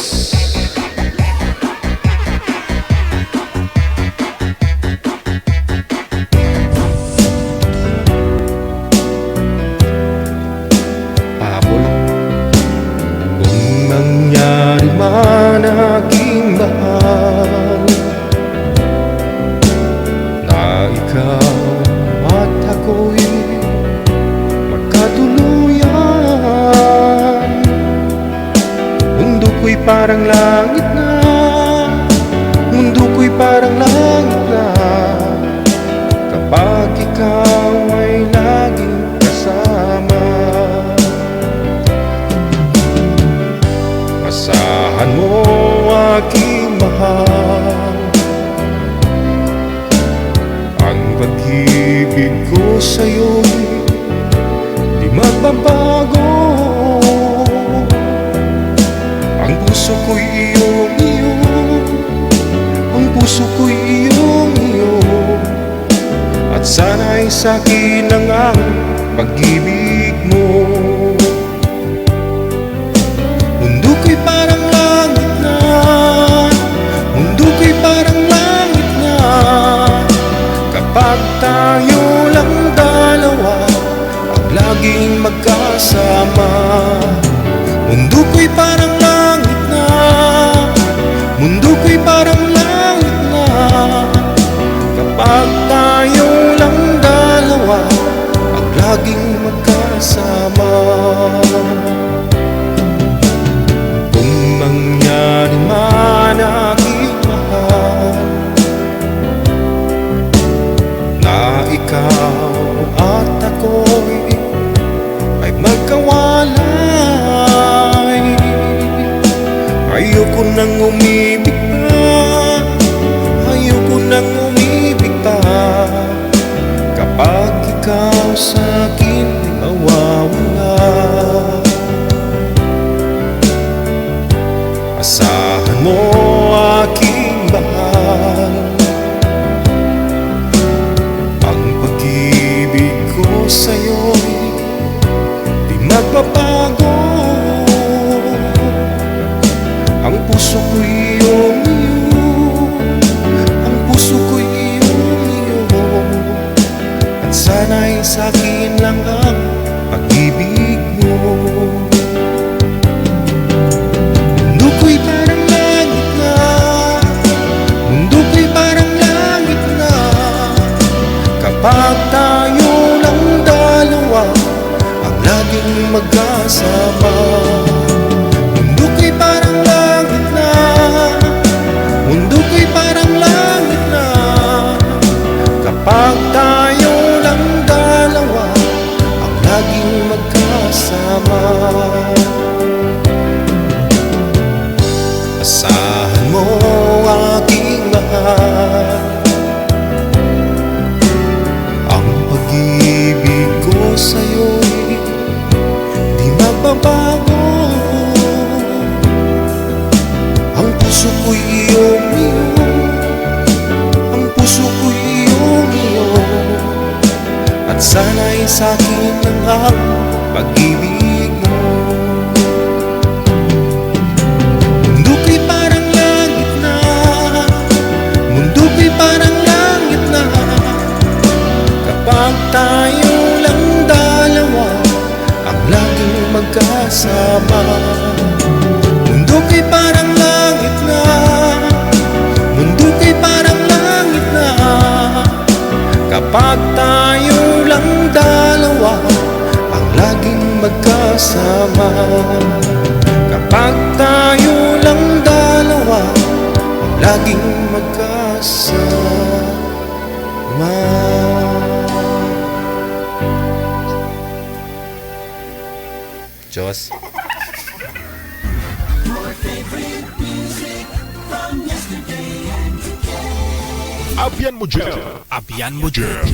Man aking mahal, na ikaw at ako'y magkatuluyan. Mundo ko'y parang langit na, mundo ko'y parang langit na, kapag ikaw ay laging kasama. Asahan mo aking mahal, ang pag-ibig ko sa'yo'y di magbabago. Ang puso ko'y iyong-iyo, ang puso ko'y iyong-iyo, at sana'y sa'kin ang pag-ibig mo. Mundo ko'y parang langit na, mundo ko'y parang langit na, kapag tayo lang dalawa at laging magkasama. Mundo ko'y parang langit na, mundo ko'y parang langit na, kapag tayo lang dalawa at laging magkasama. Mangyari man aking mahal, na ikaw at ako'y ay magkawalay. Ayoko nang umibig pa, ayoko nang umibig pa, kapag magkasama. Mundo ko'y parang langit na, mundo ko'y parang langit na, kapag tayo lang dalawa ang laging magkasama. Asahan mo aking mahal, ang pag-ibig ko sa'yo'y di magbabago. Ang puso ko'y iyong-iyo, ang puso ko'y iyong-iyo, at sana'y sa'kin lang ang pag-ibig mo. Mundo ko'y parang langit na, mundo ko'y parang langit na, kapag tayo lang dalawa ang laging magkasama. Mundo ko'y parang langit na, mundo ko'y parang langit na, kapag tayo lang dalawa ang laging magkasama. Kapag tayo lang dalawa ang laging magkasama. Diyos. Abian mo dyan. Abian mo dyan.